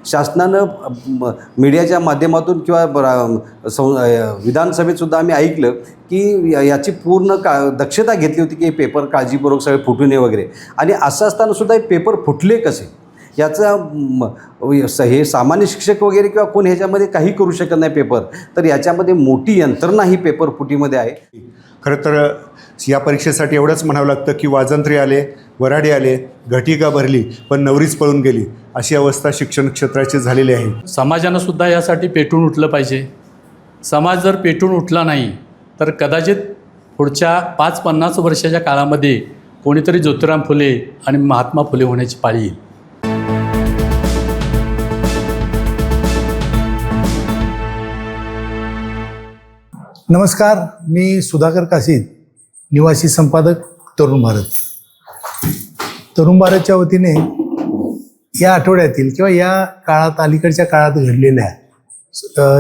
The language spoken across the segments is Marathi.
शासनानं मीडियाच्या माध्यमातून किंवा विधानसभेतसुद्धा आम्ही ऐकलं की याची पूर्ण दक्षता घेतली होती की हे पेपर काळजीपूर्वक सगळे फुटू नये वगैरे. आणि असं असतानासुद्धा हे पेपर फुटले कसे याचा हे सामान्य शिक्षक वगैरे किंवा कोण ह्याच्यामध्ये काही करू शकत नाही पेपर. तर याच्यामध्ये मोठी यंत्रणा ही पेपर फुटीमध्ये आहे. खरं तर या परीक्षेसाठी एवढंच म्हणावं लागतं की वाजंत्री आले, वऱ्हाडी आले, घटिका भरली पण नवरीच पळून गेली, अशी अवस्था शिक्षण क्षेत्राची झालेली आहे. समाजानं सुद्धा यासाठी पेटून उठलं पाहिजे. समाज जर पेटून उठला नाही तर कदाचित पुढच्या 5-50 वर्षाच्या काळामध्ये कोणीतरी ज्योतिराम फुले आणि महात्मा फुले होण्याची पाळी येईल. नमस्कार, मी सुधाकर काशीद, निवासी संपादक तरुण भारत. तरुण भारतच्या वतीने या आठवड्यातील किंवा या काळात अलीकडच्या काळात घडलेल्या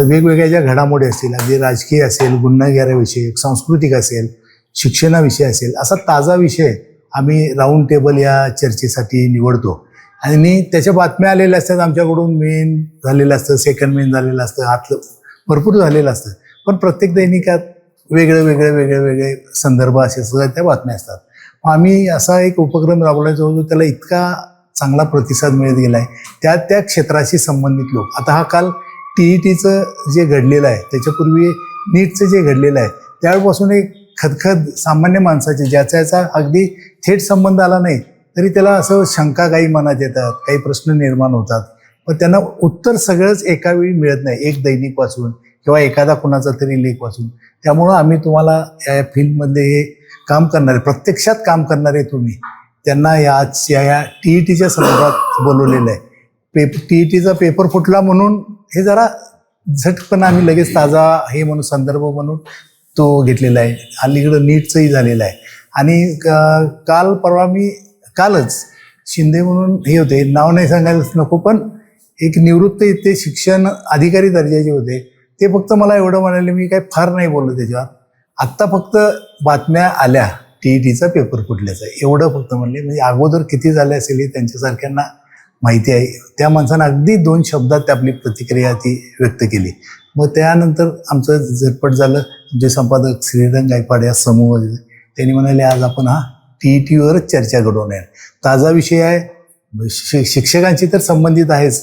वेगवेगळ्या ज्या घडामोडी असतील, अगदी राजकीय असेल, गुन्हेगाराविषयक, सांस्कृतिक असेल, शिक्षणाविषयी असेल, असा ताजा विषय आम्ही राऊंड टेबल या चर्चेसाठी निवडतो. आणि त्याच्या बातम्या आलेल्या असतात, आमच्याकडून मेन झालेलं असतं, सेकंड मेन झालेलं असतं, आतलं भरपूर झालेलं असतं. पण प्रत्येक दैनिकात वेगळे संदर्भ असे सगळ्या त्या बातम्या असतात. आम्ही असा एक उपक्रम राबवण्याचा होतो, त्याला इतका चांगला प्रतिसाद मिळत गेला आहे. त्या क्षेत्राशी संबंधित लोक, आता हा काल TETचं जे घडलेलं आहे, त्याच्यापूर्वी नीटचं जे घडलेलं आहे, त्यावेळपासून एक खदखद सामान्य माणसाचे ज्याचा अगदी थेट संबंध आला नाही तरी त्याला असं शंका काही मनात येतात, काही प्रश्न निर्माण होतात. पण त्यांना उत्तर सगळंच एका वेळी मिळत नाही, एक दैनिक वाचून किंवा एखादा कुणाचा तरी लेख वाचून. त्यामुळं आम्ही तुम्हाला या फील्डमध्ये हे काम करणारे, प्रत्यक्षात काम करणारे तुम्ही, त्यांना या TETच्या संदर्भात बोलवलेलं आहे. TETचा पेपर फुटला म्हणून हे जरा झटकन आम्ही लगेच ताजा हे म्हणून संदर्भ म्हणून तो घेतलेला आहे. अलीकडं नीटचंही झालेलं आहे. आणि कालच शिंदे म्हणून हे होते, नाव नाही सांगायलाच नको, पण एक निवृत्त इथे शिक्षण अधिकारी दर्जाचे होते. ते फक्त मला एवढं म्हणाले, मी काही फार नाही बोललो त्याच्यावर. आत्ता फक्त बातम्या आल्या TETचा पेपर फुटल्याचं, एवढं फक्त म्हणले. म्हणजे अगोदर किती झाले असेल हे त्यांच्यासारख्यांना माहिती आहे. त्या माणसानं अगदी 2 शब्दात आपली प्रतिक्रिया ती व्यक्त केली. मग त्यानंतर आमचं झटपट झालं. जे संपादक श्रीरंग गायकवाड या समूह, त्यांनी म्हणाले आज आपण हा TETवरच चर्चा घडवणार. ताजा विषय आहे, शिक्षकांची तर संबंधित आहेच,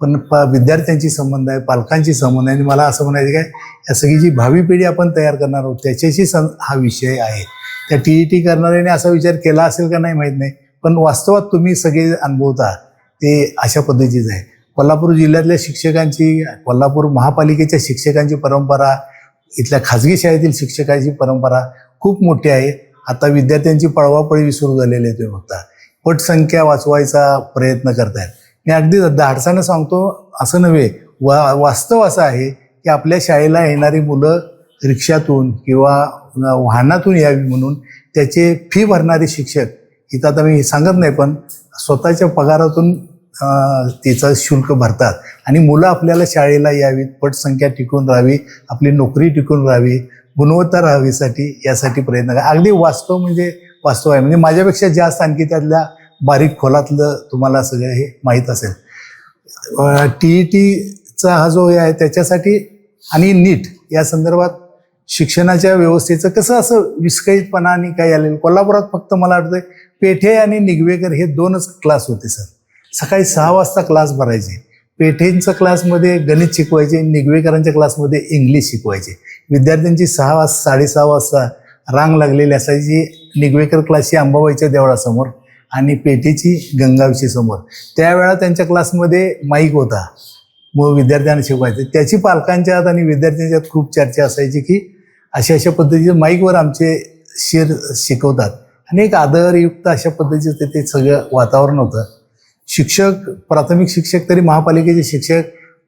पण विद्यार्थ्यांची संबंध आहे, पालकांची संबंध आहे. आणि मला असं म्हणायचं काय, या सगळी जी भावी पिढी आपण तयार करणार आहोत त्याच्याशी हा विषय आहे. त्या TET करणाऱ्याने असा विचार केला असेल का नाही माहीत नाही, पण वास्तवात तुम्ही सगळे अनुभवता ते अशा पद्धतीचं आहे. कोल्हापूर जिल्ह्यातल्या शिक्षकांची, कोल्हापूर महापालिकेच्या शिक्षकांची परंपरा, इथल्या खाजगी शाळेतील शिक्षकांची परंपरा खूप मोठी आहे. आता विद्यार्थ्यांची पळवापळी सुरू झालेली आहे. तुम्ही बघता पटसंख्या वाचवायचा प्रयत्न करतायत. मी अगदी धाडसानं सांगतो, असं नव्हे, वास्तव असं आहे की आपल्या शाळेला येणारी मुलं रिक्षातून किंवा वाहनातून यावी म्हणून त्याचे फी भरणारे शिक्षक इथं, आता मी सांगत नाही, पण स्वतःच्या पगारातून तिचं शुल्क भरतात. आणि मुलं आपल्याला शाळेला यावीत, पटसंख्या टिकून राहावी, आपली नोकरी टिकून राहावी, गुणवत्ता राहावीसाठी यासाठी प्रयत्न करा. अगदी वास्तव म्हणजे वास्तव आहे. म्हणजे माझ्यापेक्षा जास्त आणखी त्यातल्या बारीक खोलातलं तुम्हाला सगळं हे माहीत असेल. TETचा हा जो आहे त्याच्यासाठी आणि नीट या संदर्भात शिक्षणाच्या व्यवस्थेचं कसं असं विस्कळीतपणा आणि काही आलेलं. कोल्हापुरात फक्त मला वाटतं पेठे आणि निगवेकर हे 2च क्लास होते सर. सकाळी 6 वाजता क्लास भरायचे. पेठेंच्या क्लासमध्ये गणित शिकवायचे, निगवेकरांच्या क्लासमध्ये इंग्लिश शिकवायचे. विद्यार्थ्यांची 6-6:30 वाजता रांग लागलेली असायची. निगवेकर क्लासची अंबाबाईच्या देवळासमोर आणि पेठेची गंगावशी समोर. त्यावेळा त्यांच्या क्लासमध्ये माईक होता, मग विद्यार्थ्यांना शिकवायचे. त्याची पालकांच्यात आणि विद्यार्थ्यांच्यात खूप चर्चा असायची की अशा पद्धतीचे माईकवर आमचे शिर शिकवतात. आणि एक आदरयुक्त अशा पद्धतीचं ते सगळं वातावरण होतं. शिक्षक, प्राथमिक शिक्षक तरी महापालिकेचे शिक्षक,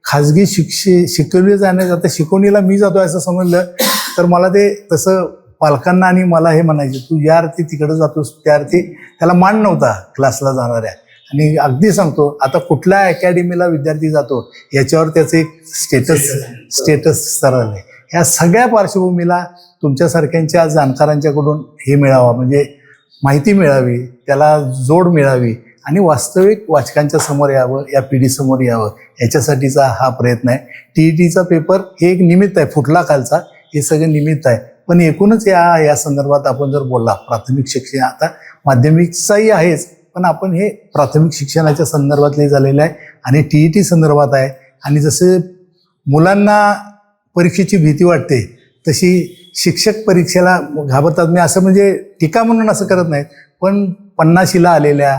खाजगी शिकवले जाण्यात, आता शिकवणीला मी जातो असं समजलं तर मला ते तसं पालकांना आणि मला हे म्हणायचे, तू या अर्थी तिकडे जातोस त्या अर्थी. त्याला मान नव्हता क्लासला जाणाऱ्या. आणि अगदी सांगतो, आता कुठल्या अकॅडमीला विद्यार्थी जातो याच्यावर त्याचं एक स्टेटस स्तराल आहे. ह्या सगळ्या पार्श्वभूमीला तुमच्यासारख्यांच्या जाणकारांच्याकडून हे मिळावं, म्हणजे माहिती मिळावी, त्याला जोड मिळावी. आणि वास्तविक वाचकांच्या समोर यावं, या पिढीसमोर यावं, याच्यासाठीचा हा प्रयत्न आहे. TETचा पेपर हे एक निमित्त आहे, फुटला खालचा, हे सगळं निमित्त आहे. पण एकूणच या संदर्भात आपण जर बोलला, प्राथमिक शिक्षण, आता माध्यमिकचाही आहेच, पण आपण हे प्राथमिक शिक्षणाच्या संदर्भातले झालेलं आहे आणि TET संदर्भात आहे. आणि जसं मुलांना परीक्षेची भीती वाटते, तशी शिक्षक परीक्षेला घाबरतात. मी असं म्हणजे टीका म्हणून असं करत नाहीत, पण 50शीला आलेल्या,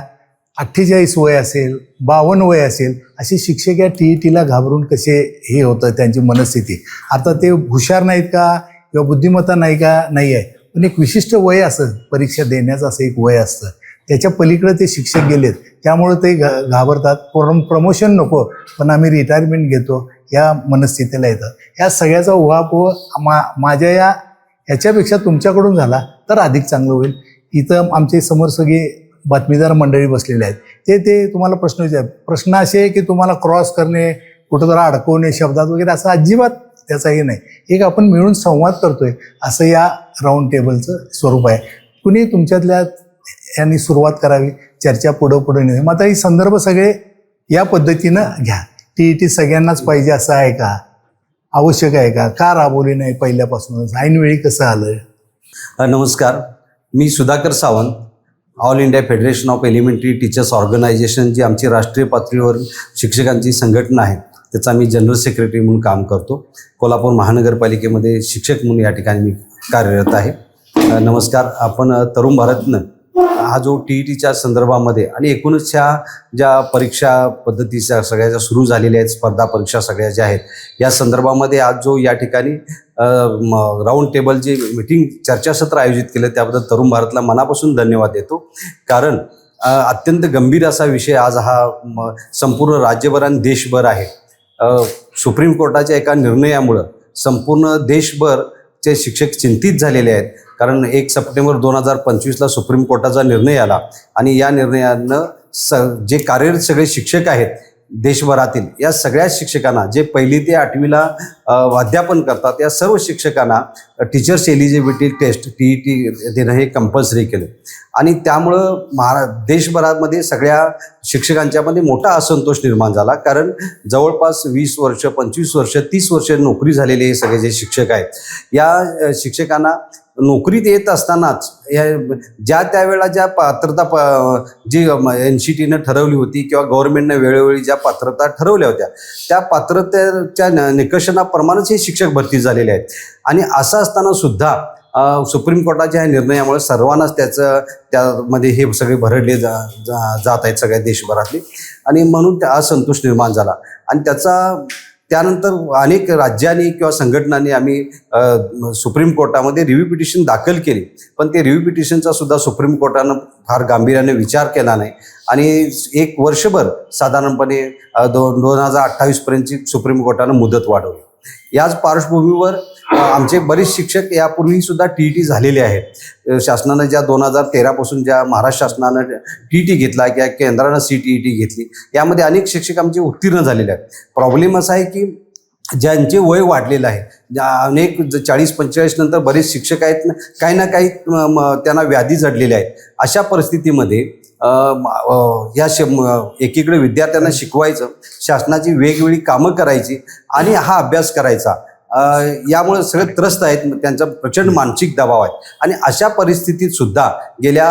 48 वय असेल, 52 वय असेल, असे शिक्षक या TETला घाबरून कसे हे होतं त्यांची मनस्थिती. आता ते हुशार नाहीत का किंवा बुद्धिमत्ता नाही का, नाही आहे, पण एक विशिष्ट वय असं परीक्षा देण्याचं असं एक वय असतं, त्याच्या पलीकडे ते शिक्षक गेलेत, त्यामुळे ते घाबरतात. प्रमोशन नको पण आम्ही रिटायरमेंट घेतो या मनस्थितीला येतं. या सगळ्याचा उहापोह माझ्या याच्यापेक्षा तुमच्याकडून झाला तर अधिक चांगलं होईल. इथं आमचे समोर सगळे बातमीदार मंडळी बसलेले आहेत, ते तुम्हाला प्रश्न विचार. प्रश्न असे आहे की तुम्हाला क्रॉस करणे, कुठं जरा अडकवणे शब्दात वगैरे, असं अजिबात त्याचा हे नाही. एक आपण मिळून संवाद करतोय असं या राऊंड टेबलचं स्वरूप आहे. कुणी तुमच्यातल्या यांनी सुरुवात करावी, चर्चा पुढं नेऊ. मग आता ही संदर्भ सगळे या पद्धतीनं घ्या. TET सगळ्यांनाच पाहिजे असं आहे का, आवश्यक आहे का राबवली नाही पहिल्यापासूनच, ऐनवेळी कसं आलं? नमस्कार, मी Sudhakar Sawant, All India Federation of Elementary Teachers Organisation, जी आमची राष्ट्रीय पातळीवर शिक्षकांची संघटना आहे, त्याचा मी जनरल सेक्रेटरी म्हणून काम करतो. कोल्हापूर महानगरपालिकेमध्ये शिक्षक म्हणून या ठिकाणी मी कार्यरत आहे. नमस्कार. आपण तरुण भारतनं हा जो TETच्या संदर्भामध्ये आणि एकूणच ह्या ज्या परीक्षा पद्धतीच्या सगळ्या ज्या सुरू झालेल्या आहेत, स्पर्धा परीक्षा सगळ्या ज्या आहेत, या संदर्भामध्ये आज जो या ठिकाणी राऊंड टेबल जे मीटिंग चर्चासत्र आयोजित केलं, त्याबद्दल तरुण भारतला मनापासून धन्यवाद देतो. कारण अत्यंत गंभीर असा विषय आज हा संपूर्ण राज्यभर आणि देशभर आहे. सुप्रीम कोर्टाच्या एका निर्णयामुळं संपूर्ण देशभरचे शिक्षक चिंतित झालेले आहेत. कारण 1 सप्टेंबर 2025ला सुप्रीम कोर्टाचा निर्णय आला आणि या निर्णयानं जे कार्यरत सगळे शिक्षक आहेत देशभरातील, या सगळ्या शिक्षकांना, जे 1ली ते 8वीला अध्यापन करतात, या सर्व शिक्षकांना टीचर्स एलिजिबिलिटी टेस्ट TET देणं हे कंपल्सरी केलं. आणि त्यामुळं देशभरामध्ये सगळ्या शिक्षकांच्यामध्ये मोठा असंतोष निर्माण झाला. कारण जवळपास 20 वर्ष, 25 वर्ष, 30 वर्ष नोकरी झालेले हे सगळे जे शिक्षक आहेत, या शिक्षकांना नोकरीत येत असतानाच ज्या त्यावेळेला ज्या पात्रता जी NCTनं ठरवली होती किंवा गव्हर्नमेंटनं वेळोवेळी ज्या पात्रता ठरवल्या होत्या, त्या पात्रतेच्या निकषांप्रमाणेच हे शिक्षक भरती झालेले आहेत. आणि असं असताना सुद्धा सुप्रीम कोर्टाच्या ह्या निर्णयामुळे सर्वांनाच त्यामध्ये हे सगळे भरडले जात आहेत सगळ्या देशभरातले, आणि म्हणून त्या असंतोष निर्माण झाला. आणि त्यानंतर अनेक राज्यांनी किंवा संघटनांनी आम्ही सुप्रीम कोर्टामध्ये रिव्ह्यू पिटिशन दाखल केली, पण ते रिव्ह्यू पिटिशनचा सुद्धा सुप्रीम कोर्टानं फार गांभीर्याने विचार केला नाही. आणि 1 वर्षभर साधारणपणे 2028पर्यंतची सुप्रीम कोर्टानं मुदत वाढवली. याच पार्श्वभूमीवर आमचे बरेच शिक्षक यापूर्वी सुद्धा TET झालेले आहेत. शासनानं ज्या 2013पासून ज्या महाराष्ट्र शासनानं TET घेतला किंवा केंद्रानं CTET घेतली, यामध्ये अनेक शिक्षक आमचे उत्तीर्ण झालेले आहेत. प्रॉब्लेम असा आहे की ज्यांचे वय वाढलेलं आहे, अनेक 40-45 नंतर बरेच शिक्षक आहेत, काही ना काही त्यांना व्याधी जडलेल्या आहेत. अशा परिस्थितीमध्ये एकीकडे विद्यार्थ्यांना शिकवायचं, शासनाची वेगवेगळी कामं करायची आणि हा अभ्यास करायचा, यामुळे सगळे त्रस्त आहेत, त्यांचा प्रचंड मानसिक दबाव आहे. आणि अशा परिस्थितीत सुद्धा गेल्या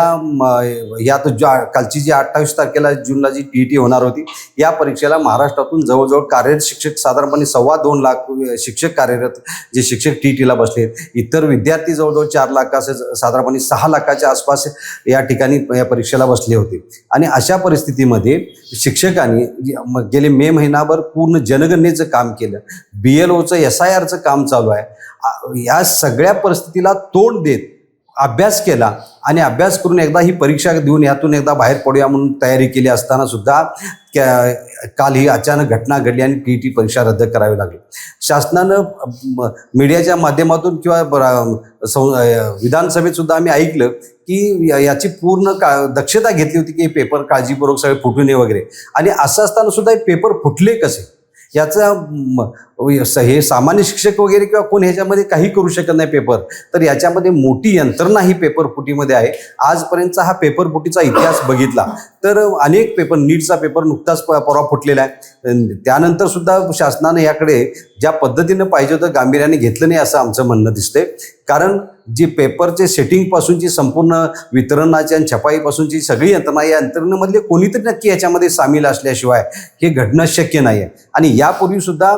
कालची जी 28 तारखेला जूनला जी TET होणार होती, या परीक्षेला महाराष्ट्रातून जवळजवळ कार्यरत शिक्षक साधारणपणे 2.25 लाख शिक्षक कार्यरत जे शिक्षक TETला बसले. इतर विद्यार्थी जवळजवळ 4 लाख असे साधारणपणे 6 लाखाच्या आसपास या ठिकाणी या परीक्षेला बसले होते. आणि अशा परिस्थितीमध्ये शिक्षकांनी गेले मे महिनाभर पूर्ण जनगणनेचं काम केलं, BLOचं SIRचं काम चालू आहे. या सगळ्या परिस्थितीला तोंड देत अभ्यास केला आणि अभ्यास करून एकदा ही परीक्षा देऊन यातून एकदा बाहेर पडूया म्हणून तयारी केली असताना सुद्धा काल ही अचानक घटना घडली आणि TET परीक्षा रद्द करावी लागली. शासनानं मीडियाच्या माध्यमातून किंवा विधानसभेत सुद्धा आम्ही ऐकलं की याची पूर्ण दक्षता घेतली होती की हे पेपर काळजीपूर्वक सगळे फुटू नये वगैरे. आणि असं असताना सुद्धा हे पेपर फुटले कसे, याचा हे सामान्य शिक्षक वगैरे किंवा कोण ह्याच्यामध्ये काही करू शकत नाही पेपर, तर याच्यामध्ये मोठी यंत्रणा ही पेपर फुटीमध्ये आहे. आजपर्यंतचा हा पेपर फुटीचा इतिहास बघितला तर अनेक पेपर, नीटचा पेपर नुकताच परवा फुटलेला आहे. त्यानंतर सुद्धा शासनाने याकडे ज्या पद्धतीनं पाहिजे होतं गांभीर्याने घेतलं नाही असं आमचं म्हणणं दिसतंय. कारण जी पेपरचे सेटिंगपासूनची संपूर्ण वितरणाची आणि छपाईपासूनची सगळी यंत्रणा, या यंत्रणेमधले कोणीतरी नक्की याच्यामध्ये सामील असल्याशिवाय हे घडणं शक्य नाही आहे. आणि यापूर्वीसुद्धा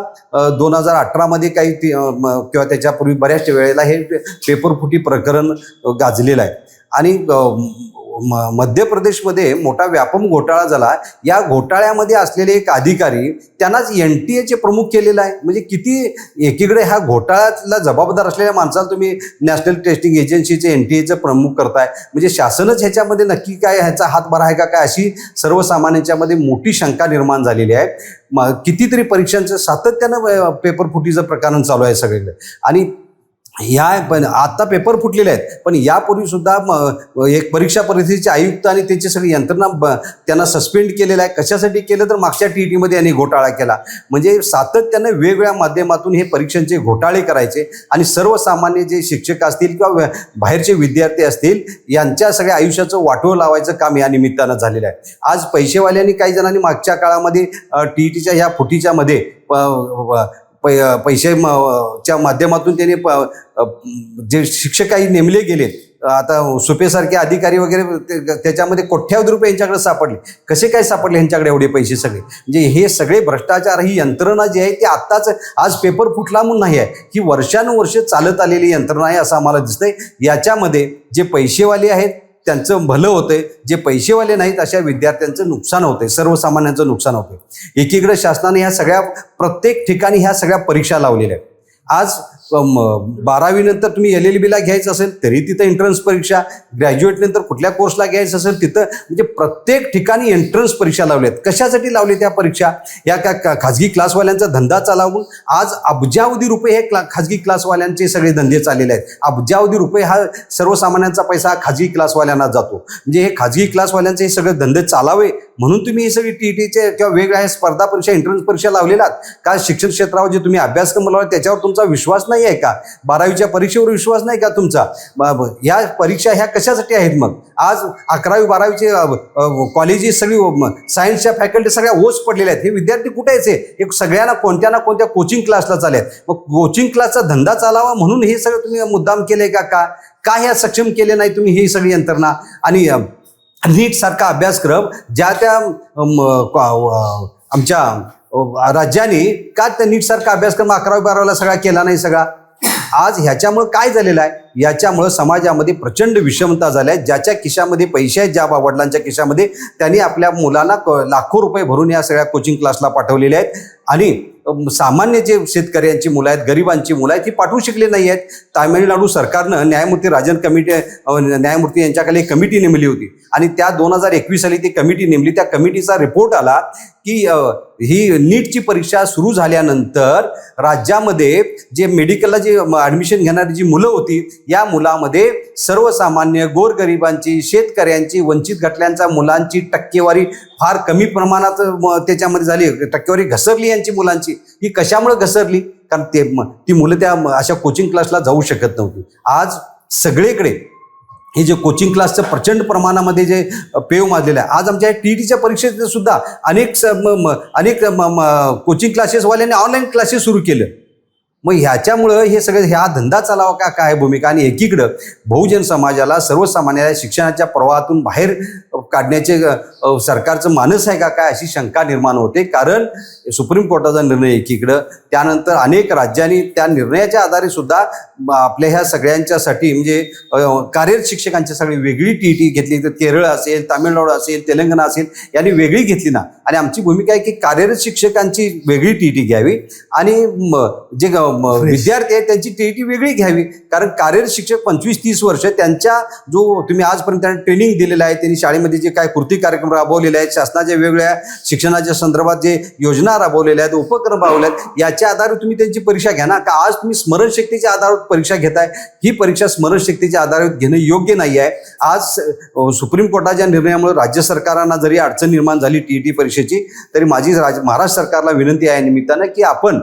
2018मध्ये काही किंवा त्याच्यापूर्वी बऱ्याच वेळेला हे पेपर फुटी प्रकरण गाजलेलं आहे. आणि मध्य प्रदेशमध्ये मोठा व्यापम घोटाळा झाला. या घोटाळ्यामध्ये असलेले एक अधिकारी त्यांनाच NTA प्रमुख केलेला आहे. म्हणजे किती एकीकडे ह्या घोटाळ्याला जबाबदार असलेल्या माणसाला तुम्ही नॅशनल टेस्टिंग एजन्सीचे NTA प्रमुख करताय. म्हणजे शासनच ह्याच्यामध्ये नक्की काय ह्याचा हातभार आहे का काय, अशी सर्वसामान्यांच्यामध्ये मोठी शंका निर्माण झालेली आहे. कितीतरी परीक्षांचं सातत्यानं पेपर फुटीचं प्रकरण चालू आहे सगळीकडे. आणि ह्या पण आत्ता पेपर फुटलेले आहेत, पण यापूर्वी सुद्धा एक परीक्षा परिषदेचे आयुक्त आणि त्याची सगळी यंत्रणा त्यांना सस्पेंड केलेलं आहे. कशासाठी केलं तर मागच्या TETमध्ये यांनी घोटाळा केला. म्हणजे सातत्यानं वेगवेगळ्या माध्यमातून हे परीक्षांचे घोटाळे करायचे आणि सर्वसामान्य जे शिक्षक असतील किंवा बाहेरचे विद्यार्थी असतील यांच्या सगळ्या आयुष्याचं वाटोळं लावायचं काम या निमित्तानं झालेलं आहे. आज पैसेवाल्यांनी काही जणांनी मागच्या काळामध्ये TETच्या ह्या फुटीच्यामध्ये पैशाच्या माध्यमातून त्यांनी जे शिक्षक काही नेमले गेलेत, आता सुपेसारखे अधिकारी वगैरे, त्याच्यामध्ये कोट्यावधी रुपये यांच्याकडे सापडले. कसे काय सापडले यांच्याकडे एवढे पैसे सगळे? म्हणजे हे सगळे भ्रष्टाचार, ही यंत्रणा जी आहे ती आत्ताच आज पेपर फुटला म्हणून नाही आहे, ही वर्षानुवर्षे चालत आलेली यंत्रणा आहे असं आम्हाला दिसतंय. याच्यामध्ये जे पैसेवाले आहेत त्यांचं भलं होतंय, जे पैसेवाले नाहीत अशा विद्यार्थ्यांचं नुकसान होतंय, सर्वसामान्यांचं नुकसान होतंय. एकीकडे शासनाने ह्या सगळ्या प्रत्येक ठिकाणी ह्या सगळ्या परीक्षा लावलेल्या आहेत. आज 12वी नंतर तुम्ही LLBला घ्यायचं असेल तरी तिथं एंट्रन्स परीक्षा, ग्रॅज्युएट नंतर कुठल्या कोर्सला घ्यायचं असेल तिथं, म्हणजे प्रत्येक ठिकाणी एंट्रन्स परीक्षा लावल्यात. कशासाठी लावले त्या परीक्षा? या खाजगी क्लासवाल्यांचा धंदा चालवून आज अब्जावधी रुपये हे खाजगी क्लासवाल्यांचे सगळे धंदे चाललेले आहेत. अब्जावधी रुपये हा सर्वसामान्यांचा पैसा खाजगी क्लासवाल्यांना जातो. म्हणजे हे खाजगी क्लासवाल्यांचे हे सगळे धंदे चालावे म्हणून तुम्ही ही सगळी TETचे किंवा वेगवेगळ्या स्पर्धा परीक्षा, एंट्रन्स परीक्षा लावलेलात का? शिक्षण क्षेत्रावर जे तुम्ही अभ्यासक्रम लावला त्याच्यावर तुमचा विश्वास नाही आहे का? 12वीच्या परीक्षेवर विश्वास नाही का तुमचा? या परीक्षा ह्या कशासाठी आहेत मग? आज 11वी 12वीचे कॉलेजेस सगळी सायन्सच्या फॅकल्टी सगळ्या ओस पडलेल्या आहेत. हे विद्यार्थी कुठे यायचे? एक सगळ्यांना कोणत्या ना कोणत्या कोचिंग क्लासला चालले आहेत. मग कोचिंग क्लासचा धंदा चालावा म्हणून हे सगळं तुम्ही मुद्दाम केले का? ह्या सक्षम केले नाही तुम्ही ही सगळी यंत्रणा? आणि नीट सारखा अभ्यासक्रम ज्या त्या आमच्या राज्याने का त्या नीट सारखा अभ्यासक्रम 11वी 12वीला सगळा केला नाही सगळा? आज ह्याच्यामुळं काय झालेलं आहे? याच्यामुळं समाजामध्ये प्रचंड विषमता झाल्या आहेत. ज्याच्या खिशामध्ये पैसे आहेत, ज्या वडिलांच्या खिशामध्ये, त्यांनी आपल्या मुलांना लाखो रुपये भरून या सगळ्या कोचिंग क्लासला पाठवलेले आहेत. आणि सामान्य जे शेतकऱ्यांची मुलं आहेत, गरिबांची मुलं आहेत, ती पाठवू शकले नाही आहेत. तामिळनाडू सरकारनं न्यायमूर्ती राजन न्यायमूर्ती यांच्याखाली एक कमिटी नेमली होती आणि त्या 2021 साली ती कमिटी नेमली. त्या कमिटीचा रिपोर्ट आला की ही नीटची परीक्षा सुरू झाल्यानंतर राज्यामध्ये जे मेडिकलला जे ॲडमिशन घेणारी जी मुलं होती, या मुलामध्ये सर्वसामान्य गोरगरिबांची, शेतकऱ्यांची, वंचित घटकांच्या मुलांची टक्केवारी फार कमी प्रमाणात त्याच्यामध्ये झाली. टक्केवारी घसरली यांची मुलांची. ही कशामुळे घसरली? कारण ती मुलं त्या अशा कोचिंग क्लासला जाऊ शकत नव्हती. आज सगळीकडे हे जे कोचिंग क्लासचं प्रचंड प्रमाणामध्ये जे पेव माजलेलं आहे. आज आमच्या TETच्या परीक्षेत सुद्धा अनेक कोचिंग क्लासेसवाल्यांनी ऑनलाईन क्लासेस सुरू केलं. मग ह्याच्यामुळं हे सगळं ह्या धंदा चालावा का काय भूमिका? आणि एकीकडं बहुजन समाजाला, सर्वसामान्याला शिक्षणाच्या प्रवाहातून बाहेर काढण्याचे सरकारचं मानस आहे का काय अशी शंका निर्माण होते. कारण सुप्रीम कोर्टाचा निर्णय एकीकडं, त्यानंतर अनेक राज्यांनी त्या निर्णयाच्या आधारे सुद्धा आपल्या ह्या सगळ्यांच्यासाठी म्हणजे कार्यरत शिक्षकांची सगळी वेगळी TET घेतली. तर केरळ असेल, तामिळनाडू असेल, तेलंगणा असेल, यांनी वेगळी घेतली ना. आणि आमची भूमिका आहे की कार्यरत शिक्षकांची वेगळी TET घ्यावी आणि जे विद्यार्थी आहेत त्यांची TET वेगळी घ्यावी. कारण कार्यरत शिक्षक 25-30 वर्ष त्यांच्या जो तुम्ही आजपर्यंत त्यांना ट्रेनिंग दिलेलं आहे, त्यांनी शाळेमध्ये जे काय कृती कार्यक्रम राबवलेले आहेत, शासनाच्या वेगवेगळ्या शिक्षणाच्या संदर्भात जे योजना राबवलेल्या आहेत, उपक्रम राबवले आहेत, याच्या आधारे तुम्ही त्यांची परीक्षा घ्या ना. का आज तुम्ही स्मरणशक्तीच्या आधारावर परीक्षा घेताय? ही परीक्षा स्मरणशक्तीच्या आधारावर घेणं योग्य नाही आहे. आज सुप्रीम कोर्टाच्या निर्णयामुळे राज्य सरकारांना जरी अडचण निर्माण झाली TET परीक्षेची, तरी माझी महाराष्ट्र सरकारला विनंती आहे निमित्तानं की आपण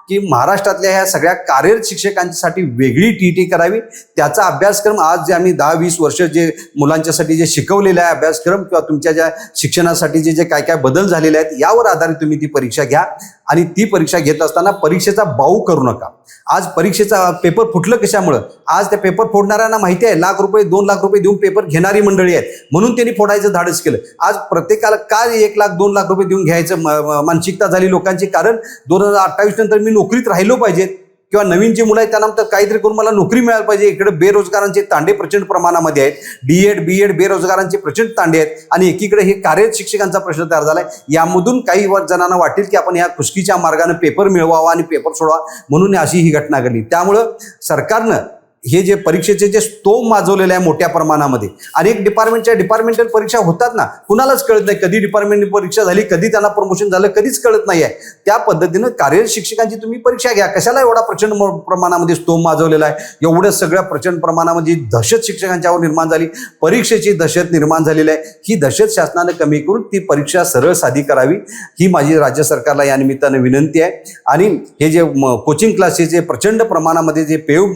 की महाराष्ट्रातल्या ह्या सगळ्या कार्यरत शिक्षकांसाठी वेगळी TET करावी. त्याचा अभ्यासक्रम आज जे आम्ही 10-20 वर्ष जे मुलांच्यासाठी जे शिकवलेला आहे अभ्यासक्रम किंवा तुमच्या ज्या शिक्षणासाठी जे काय काय बदल झालेले आहेत यावर आधारित तुम्ही ती परीक्षा घ्या. आणि ती परीक्षा घेत असताना परीक्षेचा बाऊ करू नका. आज परीक्षेचा पेपर फुटलं कशामुळं? आज त्या पेपर फोडणाऱ्यांना माहिती आहे लाख रुपये 2 लाख रुपये देऊन पेपर घेणारी मंडळी आहेत म्हणून त्यांनी फोडायचं धाडस केलं. आज प्रत्येकाला काय 1 लाख 2 लाख रुपये देऊन घ्यायचं मानसिकता झाली लोकांची. कारण 2028 नंतर मी नोकरीत राहिलो पाहिजे किंवा नवीन जे मुलं आहेत त्यानंतर काहीतरी करून मला नोकरी मिळायला पाहिजे. इकडे बेरोजगारांचे तांडे प्रचंड प्रमाणामध्ये आहेत. B.Ed बेरोजगारांचे प्रचंड तांडे आहेत आणि एकीकडे हे कार्यरत शिक्षकांचा प्रश्न तयार झालाय. यामधून काही जणांना वाटेल की आपण या खुशकीच्या मार्गाने पेपर मिळवावा आणि पेपर सोडवा म्हणून अशी ही घटना घडली. त्यामुळं सरकारनं हे जे परीक्षेचे जे स्तोम माजवलेले आहे मोठ्या प्रमाणामध्ये अनेक डिपार्टमेंटल परीक्षा होतात ना, कुणालाच कळत नाही कधी डिपार्टमेंटल परीक्षा झाली, कधी त्यांना प्रमोशन झालं, कधीच कळत नाही आहे. त्या पद्धतीनं कार्यरत शिक्षकांची तुम्ही परीक्षा घ्या. कशाला एवढा प्रचंड प्रमाणामध्ये स्तोम माजवलेला आहे? एवढं सगळ्या प्रचंड प्रमाणामध्ये दहशत शिक्षकांच्यावर निर्माण झाली, परीक्षेची दहशत निर्माण झालेली आहे. ही दहशत शासनानं कमी करून ती परीक्षा सरळ साधी करावी ही माझी राज्य सरकारला या निमित्तानं विनंती आहे. आणि हे जे कोचिंग क्लासेसचे प्रचंड प्रमाणामध्ये जे पेव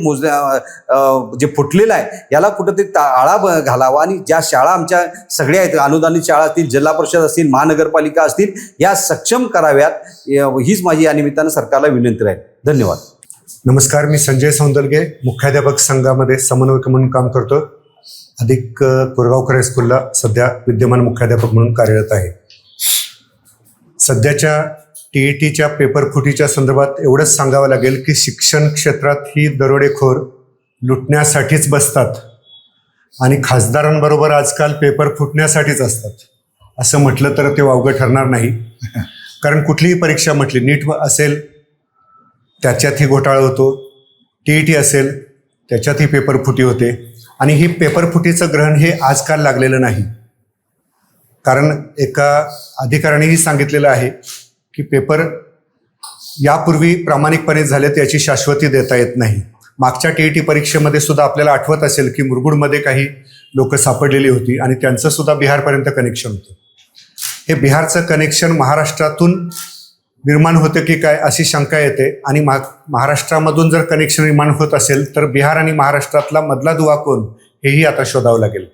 जे फुटलेलं आहे याला कुठंतरी आळा घालावा आणि ज्या शाळा आमच्या सगळ्या आहेत अनुदानित शाळा असतील, जिल्हा परिषद असतील, महानगरपालिका असतील, या सक्षम कराव्यात हीच माझी या निमित्तानं सरकारला विनंती राहील. धन्यवाद. नमस्कार, मी संजय सौंदलगे मुख्याध्यापक संघामध्ये समन्वयक म्हणून काम करतो. अधिक कोरगावकर हायस्कूलला सध्या विद्यमान मुख्याध्यापक म्हणून कार्यरत आहे. सध्याच्या TETच्या पेपर फुटीच्या संदर्भात एवढंच सांगावं लागेल की शिक्षण क्षेत्रात ही दरोडेखोर लुटण्यासाठीच बसतात आणि खासदारांबरोबर आजकाल पेपर फुटण्यासाठीच असतात असं म्हटलं तर ते वावगं ठरणार नाही. कारण कुठलीही परीक्षा म्हटली, नीट असेल त्याच्यातही घोटाळा होतो, TET असेल त्याच्यातही पेपर फुटी होते. आणि ही पेपर फुटीचं ग्रहण हे आजकाल लागलेलं नाही. कारण एका अधिकाऱ्यानेही सांगितलेलं आहे की पेपर यापूर्वी प्रामाणिकपणे झालेत याची शाश्वती देता येत नाही. मागच्या TET परीक्षेमध्ये सुद्धा आपल्याला आठवत असेल की मुरगुडमध्ये काही लोक सापडलेली होती आणि त्यांचं सुद्धा बिहारपर्यंत कनेक्शन होतं. हे बिहारचं कनेक्शन महाराष्ट्रातून निर्माण होतं की काय अशी शंका येते. आणि महाराष्ट्रामधून जर कनेक्शन निर्माण होत असेल तर बिहार आणि महाराष्ट्रातला मधला दुवा कोण हेही आता शोधावं लागेल.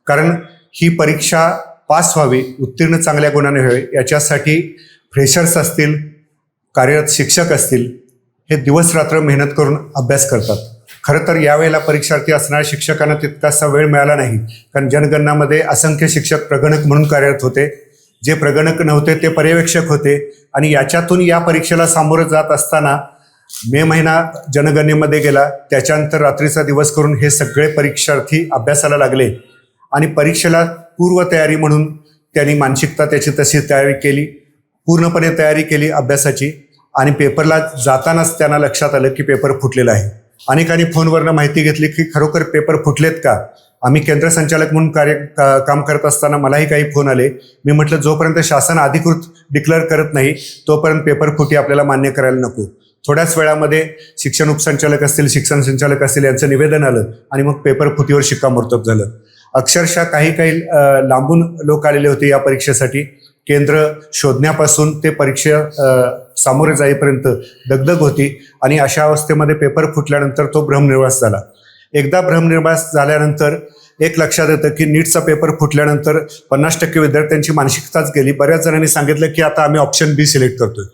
कारण ही परीक्षा पास व्हावी, उत्तीर्ण चांगल्या गुणाने व्हावे याच्यासाठी फ्रेशर्स असतील, कार्यरत शिक्षक असतील, हे दिवस रात्र मेहनत करून अभ्यास करतात. खरं तर यावेळेला परीक्षार्थी असणाऱ्या शिक्षकांना तितकासा वेळ मिळाला नाही. कारण जनगणनामध्ये असंख्य शिक्षक प्रगणक म्हणून कार्यरत होते, जे प्रगणक नव्हते ते पर्यवेक्षक होते. आणि याच्यातून या परीक्षेला सामोरं जात असताना मे महिना जनगणनेमध्ये गेला, त्याच्यानंतर रात्रीचा दिवस करून हे सगळे परीक्षार्थी अभ्यासाला लागले. आणि परीक्षेला पूर्वतयारी म्हणून त्यांनी मानसिकता त्याची तशी तयारी केली, पूर्णपणे तयारी केली अभ्यासाची. आणि पेपरला जातानाच त्यांना लक्षात आलं की पेपर फुटलेला आहे. अनेकांनी फोनवरनं माहिती घेतली की खरोखर पेपर फुटलेत का. आम्ही केंद्र संचालक म्हणून काम करत असताना मलाही काही फोन आले. मी म्हटलं जोपर्यंत शासन अधिकृत डिक्लेअर करत नाही तोपर्यंत पेपर फुटी आपल्याला मान्य करायला नको. थोड्याच वेळामध्ये शिक्षण उपसंचालक असतील, शिक्षण संचालक असतील यांचं निवेदन आलं आणि मग पेपर फुटीवर शिक्कामोर्तब झालं. अक्षरशः काही लांबून लोक आलेले होते या परीक्षेसाठी. केंद्र शोधण्यापासून ते परीक्षा सामोरे जाईपर्यंत दगदग होती. आणि अशा अवस्थेमध्ये पेपर फुटल्यानंतर तो भ्रमनिर्वास झाला. एकदा भ्रमनिर्वास झाल्यानंतर एक लक्षात येतं की नीटचा पेपर फुटल्यानंतर 50% विद्यार्थ्यांची मानसिकताच गेली. बऱ्याच जणांनी सांगितलं की आता आम्ही ऑप्शन B सिलेक्ट करतोय.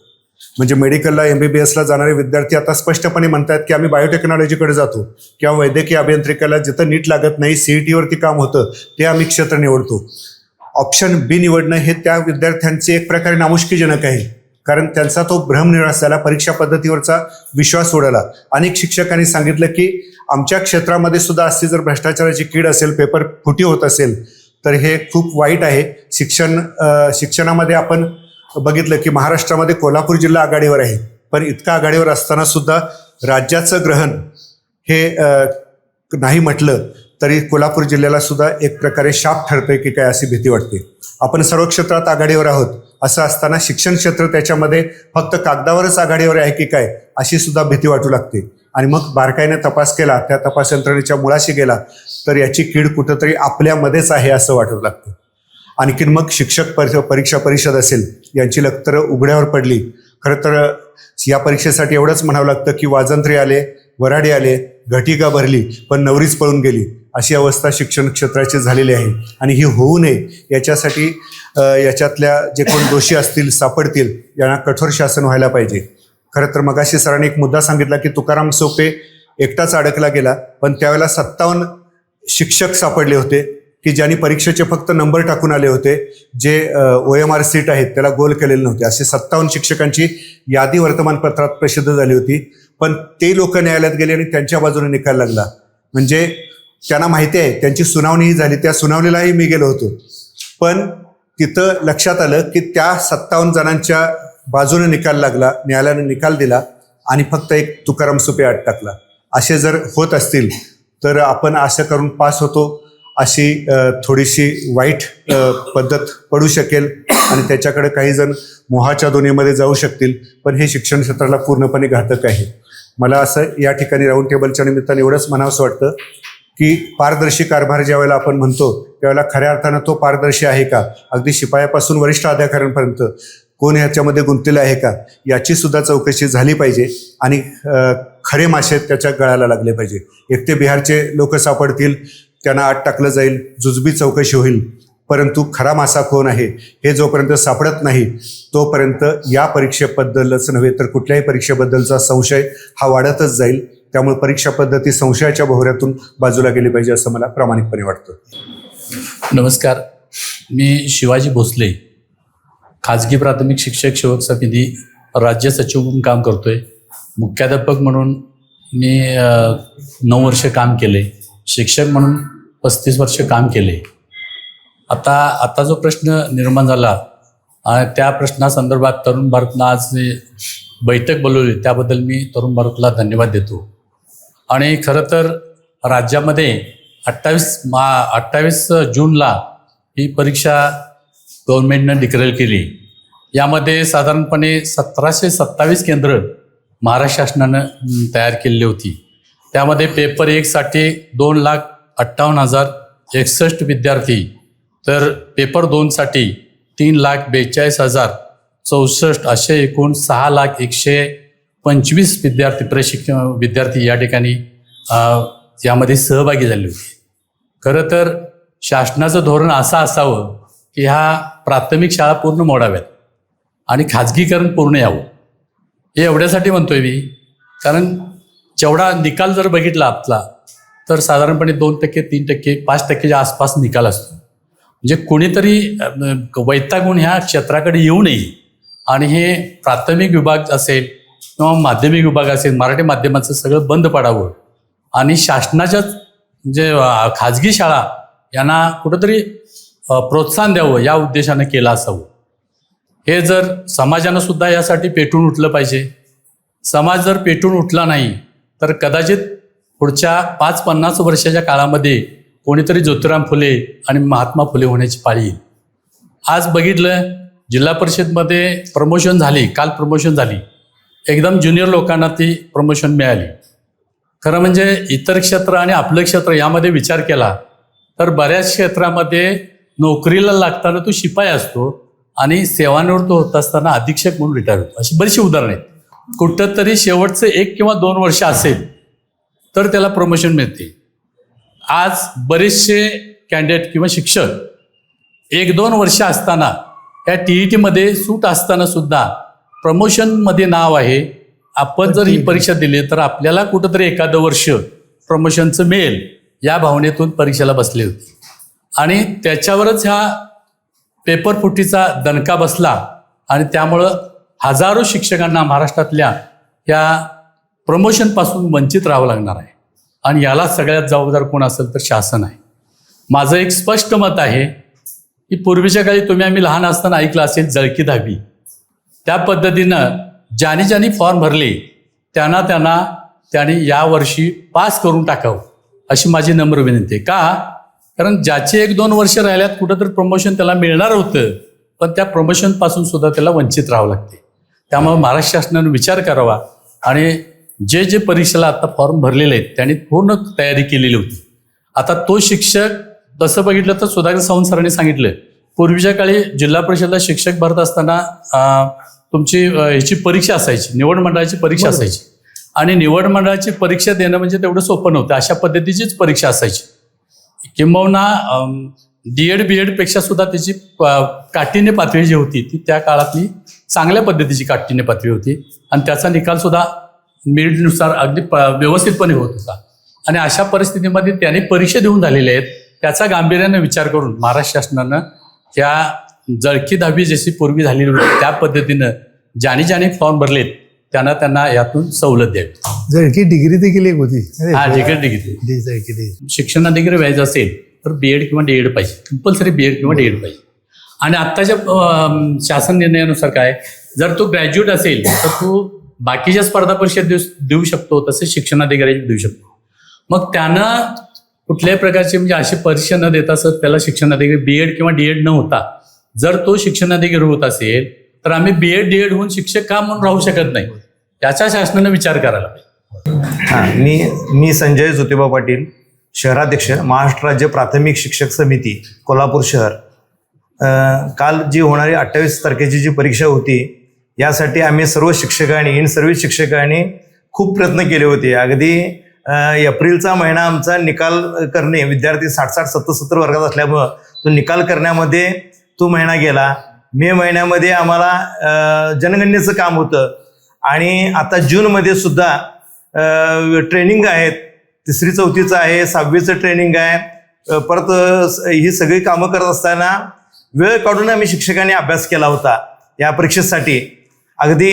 म्हणजे मेडिकलला MBBSला जाणारे विद्यार्थी आता स्पष्टपणे म्हणतात की आम्ही बायोटेक्नॉलॉजीकडे जातो किंवा वैद्यकीय अभियांत्रिकेला जिथं नीट लागत नाही, CETवरती काम होतं ते आम्ही क्षेत्र निवडतो. ऑप्शन B निवडणं हे त्या विद्यार्थ्यांचे एक प्रकारे नामुष्कीजनक आहे. कारण त्यांचा तो भ्रमनिराश झाला, परीक्षा पद्धतीवरचा विश्वास उडाला. अनेक शिक्षकांनी सांगितलं की आमच्या क्षेत्रामध्ये सुद्धा अशी जर भ्रष्टाचाराची कीड असेल, पेपर फुटी होत असेल तर हे खूप वाईट आहे. शिक्षणामध्ये आपण बघितलं की महाराष्ट्रामध्ये कोल्हापूर जिल्हा आघाडीवर आहे. पण इतका आघाडीवर असताना सुद्धा राज्याचं ग्रहण हे नाही म्हटलं तरी कोल्हापूर जिल्ह्याला सुद्धा एक प्रकारे शाप ठरतंय की काय अशी भीती वाटते. आपण सर्व क्षेत्रात आघाडीवर आहोत असं असताना शिक्षण क्षेत्र त्याच्यामध्ये फक्त कागदावरच आघाडीवर आहे की काय अशी सुद्धा भीती वाटू लागते. आणि मग बारकाईने तपास केला, त्या तपास यंत्रणेच्या मुळाशी गेला तर याची कीड कुठंतरी आपल्यामध्येच आहे असं वाटू लागतं. आणखीन मग शिक्षक परीक्षा परिषद असेल यांची लखतरं उघड्यावर पडली. खरं तर या परीक्षेसाठी एवढंच म्हणावं लागतं की वाजंत्री आले, वराडे आले, घटिका भरली, पण नवरीच पळून गेली, अशी अवस्था शिक्षण क्षेत्राची झालेली आहे. आणि ही होऊ नये याच्यासाठी याच्यातल्या जे कोण दोषी असतील, सापडतील, यांना कठोर शासन व्हायला पाहिजे. खरं तर मगाशी सरांनी एक मुद्दा सांगितला की तुकाराम सोपे एकटाच अडकला गेला, पण त्यावेळेला 57 शिक्षक सापडले होते की ज्यांनी परीक्षेचे फक्त नंबर टाकून आले होते, जे OMR सीट आहेत त्याला गोल केलेले नव्हते. असे 57 शिक्षकांची यादी वर्तमानपत्रात प्रसिद्ध झाली होती. पण ते लोक न्यायालयात गेले आणि त्यांच्या बाजूने निकाल लागला. म्हणजे त्यांना माहिती आहे, त्यांची सुनावणीही झाली, त्या सुनावणीलाही मी गेलो होतो. पण तिथं लक्षात आलं की त्या 57 जणांच्या बाजूने निकाल लागला, न्यायालयाने निकाल दिला आणि फक्त एक तुकाराम सुपे आत टाकला. असे जर होत असतील तर आपण असं करून पास होतो, अशी थोडीशी वाईट पद्धत पडू शकेल आणि त्याच्याकडे काही जण मोहाच्या दोन्हीमध्ये जाऊ शकतील. पण हे शिक्षण क्षेत्राला पूर्णपणे घातक आहे. मला असं या ठिकाणी राऊंड टेबलच्या निमित्ताने एवढंच म्हणावंसं वाटतं की पारदर्शी कारभार ज्या वेळेला आपण म्हणतो त्यावेळेला खऱ्या अर्थानं तो पारदर्शी आहे का, अगदी शिपायापासून वरिष्ठ अधिकाऱ्यांपर्यंत कोण ह्याच्यामध्ये गुंतलेलं आहे का, याची सुद्धा चौकशी झाली पाहिजे आणि खरे मासे त्याच्या गळाला लागले पाहिजे. एक ते बिहारचे लोक सापडतील, त्यांना आत टाकलं जाईल, जुजबी चौकशी होईल, परंतु खरा मासा कोण आहे हे जोपर्यंत सापडत नाही तोपर्यंत या परीक्षेबद्दलच नव्हे तर कुठल्याही परीक्षेबद्दलचा संशय हा वाढतच जाईल. त्यामुळे परीक्षा पद्धती संशयाच्या भोवऱ्यातून बाजूला गेली पाहिजे असं मला प्रामाणिकपणे वाटतं. नमस्कार, मी शिवाजी भोसले, खाजगी प्राथमिक शिक्षक सेवक समिती राज्य सचिव म्हणून काम करतोय. मुख्याध्यापक म्हणून मी 9 वर्ष काम केले, शिक्षक म्हणून 35 वर्ष काम केले. आता जो प्रश्न निर्माण झाला त्या प्रश्नासंदर्भात तरुण भारतनं आज बैठक बोलवली, त्याबद्दल मी तरुण भारतला धन्यवाद देतो. आणि खरं तर राज्यामध्ये 28 जूनला ही परीक्षा गव्हर्नमेंटनं डिक्लेअर केली. यामध्ये साधारणपणे 1727 केंद्र महाराष्ट्र शासनानं तयार केलेली होती. त्यामध्ये पेपर 1साठी 2,58,061 विद्यार्थी, तर पेपर 2साठी 3,42,064 असे एकूण 6,01,25 विद्यार्थी या ठिकाणी यामध्ये सहभागी झाले होते. खरं तर शासनाचं धोरण असं असावं की ह्या प्राथमिक शाळा पूर्ण मोडाव्यात आणि खाजगीकरण पूर्ण यावं. हे एवढ्यासाठी म्हणतोय मी, कारण जेवढा निकाल जर बघितला आपला तर साधारणपणे 2%, 3%, 5%च्या आसपास निकाल असतो. म्हणजे कोणीतरी वैतागून ह्या क्षेत्राकडे येऊ नये आणि हे प्राथमिक विभाग असेल किंवा माध्यमिक विभाग असेल, मराठी माध्यमाचं सगळं बंद पडावं आणि शासनाच्याच म्हणजे खाजगी शाळा यांना कुठंतरी प्रोत्साहन द्यावं या उद्देशानं केलं असावं. हे जर समाजानं सुद्धा यासाठी पेटून उठलं पाहिजे. समाज जर पेटून उठला नाही तर कदाचित पुढच्या 5-50 वर्षाच्या काळामध्ये कोणीतरी ज्योतिराम फुले आणि महात्मा फुले होण्याची पाळी येईल. आज बघितलं जिल्हा परिषदमध्ये प्रमोशन झाली, काल प्रमोशन झाली, एकदम ज्युनियर लोकांना ती प्रमोशन मिळाली. खरं म्हणजे इतर क्षेत्र आणि आपलं क्षेत्र यामध्ये विचार केला तर बऱ्याच क्षेत्रामध्ये नोकरीला लागताना तो शिपाई असतो आणि सेवानिवृत्त होत असताना अधीक्षक म्हणून रिटायर होतो. अशी बरीचशी उदाहरणं आहेत. कुठं तरी शेवटचं 1 किंवा 2 वर्ष असेल तर त्याला प्रमोशन मिळते. आज बरेचसे कॅन्डिडेट किंवा शिक्षक 1-2 वर्ष असताना त्या TETमध्ये सूट असताना सुद्धा प्रमोशनमध्ये नाव आहे. आपण जर ही परीक्षा दिली तर आपल्याला कुठंतरी एखादं वर्ष प्रमोशनचं मिळेल या भावनेतून परीक्षेला बसले होते आणि त्याच्यावरच ह्या पेपरफुटीचा दणका बसला आणि त्यामुळं हजारो शिक्षकांना महाराष्ट्रातल्या या प्रमोशनपासून वंचित राहावं लागणार आहे. आणि याला सगळ्यात जबाबदार कोण असेल तर शासन आहे. माझं एक स्पष्ट मत आहे की पूर्वीच्या काळी आम्ही लहान असताना ऐकलं असेल जळकी 10वी. त्या पद्धतीनं ज्यांनी फॉर्म भरले त्यांनी यावर्षी पास करून टाकावं अशी माझी नम्र विनंती आहे. का? कारण ज्याचे 1-2 वर्ष राहिल्यात कुठंतरी प्रमोशन त्याला मिळणार होतं, पण त्या प्रमोशनपासून सुद्धा त्याला वंचित राहावं लागते. त्यामुळे महाराष्ट्र शासनाने विचार करावा आणि जे परीक्षेला आता फॉर्म भरलेले आहेत त्यांनी पूर्ण तयारी केलेली होती. आता तो शिक्षक तसं बघितलं तर सुधाकर सावंत सरांनी सांगितलं पूर्वीच्या काळी जिल्हा परिषदला शिक्षक भरत असताना तुमची ह्याची परीक्षा असायची, निवड मंडळाची परीक्षा असायची. आणि निवड मंडळाची परीक्षा देणं म्हणजे तेवढं सोपं नव्हतं. अशा पद्धतीचीच परीक्षा असायची. किंबहुना DED BED पेक्षा सुद्धा त्याची काठीण्य पातळी जी होती ती त्या काळातली चांगल्या पद्धतीची काठीण्य पातळी होती. आणि त्याचा निकाल सुद्धा मेरिटनुसार अगदी व्यवस्थितपणे होत होता. आणि अशा परिस्थितीमध्ये त्याने परीक्षा देऊन झालेल्या आहेत. त्याचा गांभीर्याने विचार करून महाराष्ट्र शासनानं त्या जळकी 10वी जशी पूर्वी झालेली होती त्या पद्धतीनं ज्याने फॉर्म भरलेत त्यांना यातून सवलत द्यावी. जळकी डिग्री देखील एक होती. हा, डिग्री जळकी शिक्षणाधिकारी व्हायचं असेल तर BED किंवा DED पाहिजे, कंपल्सरी BED किंवा DED पाहिजे. आणि आत्ताच्या शासन निर्णयानुसार काय, जर तो ग्रॅज्युएट असेल तर तो बाकीच्या स्पर्धा परीक्षा देऊ शकतो, तसेच शिक्षणाधिकारी देऊ शकतो. मग त्यानं कुठल्याही प्रकारची म्हणजे अशी परीक्षा न देता सर त्याला शिक्षणाधिकारी BED किंवा DED न होता जर तो शिक्षणाधिकारी होत असेल तर आम्ही BED DED होऊन शिक्षक का म्हणून राहू शकत नाही, याचा शासनानं विचार करायला पाहिजे. हां, मी संजय ज्योतिबा पाटील, शहराध्यक्ष, महाराष्ट्र राज्य प्राथमिक शिक्षक समिती, कोल्हापूर शहर. काल जी होणारी 28 तारखेची जी परीक्षा होती यासाठी आम्ही सर्व शिक्षकांनी, इन सर्व्हिस शिक्षकांनी खूप प्रयत्न केले होते. अगदी एप्रिलचा महिना आमचा निकाल करणे, विद्यार्थी 60-60, 70-70 वर्गात असल्यामुळं तो निकाल करण्यामध्ये तो महिना गेला. मे महिन्यामध्ये आम्हाला जनगणनेचं काम होतं. आणि आता जूनमध्ये सुद्धा ट्रेनिंग आहेत, 3री 4थीचं आहे, 6वीचं ट्रेनिंग आहे. परत ही सगळी कामं करत असताना वेळ काढून आम्ही शिक्षकांनी अभ्यास केला होता या परीक्षेसाठी. अगदी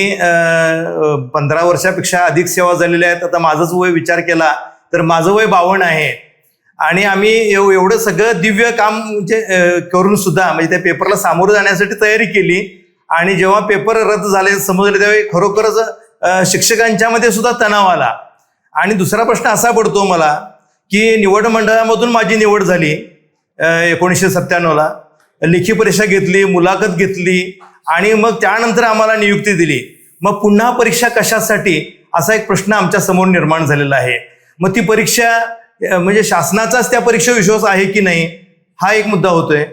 15 वर्षापेक्षा अधिक सेवा झालेल्या आहेत. आता माझंच वय विचार केला तर माझं वय 52 आहे. आणि आम्ही एवढं सगळं दिव्य काम म्हणजे करून सुद्धा म्हणजे त्या पेपरला सामोरं जाण्यासाठी तयारी केली. आणि जेव्हा पेपर रद्द झाले समजले त्यावेळी खरोखरच शिक्षकांच्यामध्ये सुद्धा तणाव आला. आणि दुसरा प्रश्न असा पडतो मला की निवड मंडळामधून माझी निवड झाली 1997ला. लेखी परीक्षा घेतली, मुलाखत घेतली आणि मग त्यानंतर आम्हाला नियुक्ती दिली. मग पुन्हा परीक्षा कशासाठी असा एक प्रश्न आमच्या समोर निर्माण झालेला आहे. मग ती परीक्षा म्हणजे शासनाचाच त्या परीक्षेवर विश्वास आहे की नाही हा एक मुद्दा होतोय.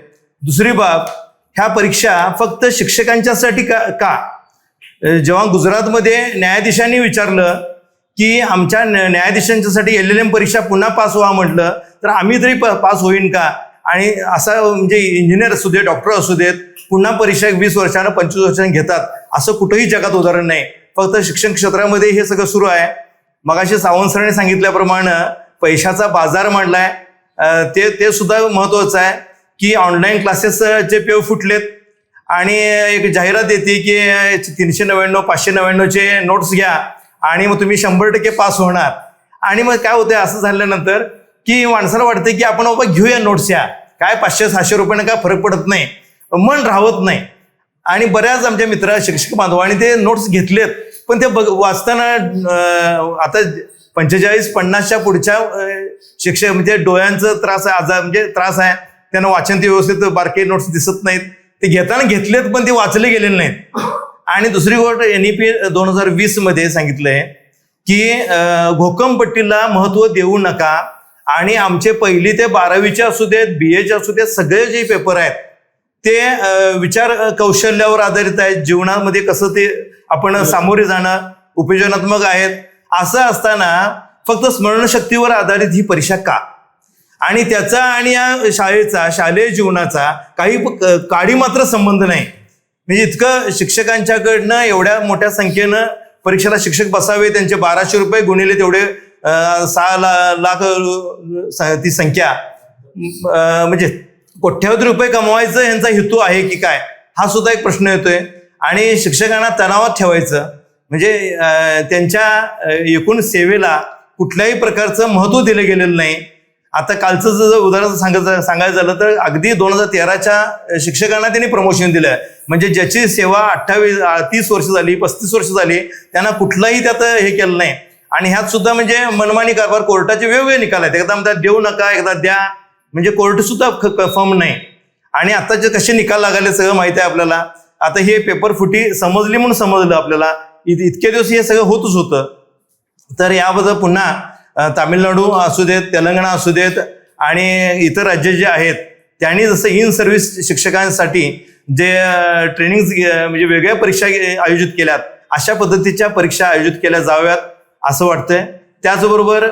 दुसरी बाब, ह्या परीक्षा फक्त शिक्षकांच्यासाठी का? जेव्हा गुजरातमध्ये न्यायाधीशांनी विचारलं की आमच्या न्यायाधीशांच्यासाठी LLM परीक्षा पुन्हा पास व्हा म्हटलं तर आम्ही तरी पास होईन का? आणि असा म्हणजे इंजिनियर असू दे, डॉक्टर असू देत, पुन्हा परीक्षा 20 वर्षानं 25 वर्षांनी घेतात असं कुठंही जगात उदाहरण नाही. फक्त शिक्षण क्षेत्रामध्ये हे सगळं सुरू आहे. मगाशी सावंत सरांनी सांगितल्याप्रमाणे पैशाचा बाजार मांडलाय, ते सुद्धा महत्वाचं आहे की ऑनलाईन क्लासेसचे पेव फुटलेत. आणि एक जाहिरात येते की 399, 599चे नोट्स घ्या आणि मग तुम्ही 100% पास होणार. आणि मग काय होतंय असं झाल्यानंतर की माणसाला वाटतं की आपण बाबा घेऊया नोट्स, या काय 500-600 रुपयानं काय फरक पडत नाही, मन राहत नाही. आणि बऱ्याच आमच्या मित्र शिक्षक बांधवांनी ते नोट्स घेतलेत, पण ते वाचताना आता 45-50च्या पुढच्या शिक्षक म्हणजे डोळ्यांचं त्रास आहे, आजार म्हणजे त्रास आहे, त्यांना वाचन ते व्यवस्थित बारके नोट्स दिसत नाहीत. ते घेताना घेतलेत पण ते वाचले गेलेले नाहीत. आणि दुसरी गोष्ट NEP 2020 मध्ये सांगितलंय की घोकमपट्टीला महत्व देऊ नका. आणि आमचे 1ली ते 12वीचे असू देत, BAचे असू देत, सगळे जे पेपर आहेत ते विचार कौशल्यावर आधारित आहेत. जीवनामध्ये कसं ते आपण सामोरे जाणं उपयोजनात्मक आहेत. असं असताना फक्त स्मरणशक्तीवर आधारित ही परीक्षा का? आणि त्याचा आणि या शाळेचा, शालेय जीवनाचा काही काडी मात्र संबंध नाही. म्हणजे इतकं शिक्षकांच्याकडनं एवढ्या मोठ्या संख्येनं परीक्षेला शिक्षक बसावे, त्यांचे 1200 रुपये गुणिले तेवढे 6 लाख ती संख्या, म्हणजे कोट्यावधी रुपये कमवायचं यांचा हेतू आहे की काय, हा सुद्धा एक प्रश्न येतोय. आणि शिक्षकांना तणावात ठेवायचं म्हणजे त्यांच्या एकूण सेवेला कुठल्याही प्रकारचं महत्व दिलं गेलेलं नाही. आता कालचं जर उदाहरण सांगायचं झालं तर अगदी 2013च्या शिक्षकांना त्यांनी प्रमोशन दिलं. म्हणजे ज्याची सेवा 30 वर्ष झाली, 35 वर्ष झाली, त्यांना कुठलाही त्यात हे केलं नाही. आणि ह्यात सुद्धा म्हणजे मनमानी कारभार, कोर्टाचे वेगवेगळे निकाल आहेत. एकदा म्हणतात देऊ नका, एकदा द्या, म्हणजे कोर्ट सुद्धा फर्म नाही. आणि आताचे कसे निकाल लागले सगळं माहिती आहे आपल्याला. आता हे पेपर फुटी समजली म्हणून समजलं आपल्याला, इतके दिवस हे सगळं होतच होतं. तर याबद्दल पुन्हा तामिळनाडू असू देत, तेलंगणा असू देत आणि इतर राज्य जे आहेत त्यांनी जसं इन सर्व्हिस शिक्षकांसाठी जे ट्रेनिंग म्हणजे वेगळ्या परीक्षा आयोजित केल्यात अशा पद्धतीच्या परीक्षा आयोजित केल्या जाव्यात असं वाटतंय. त्याचबरोबर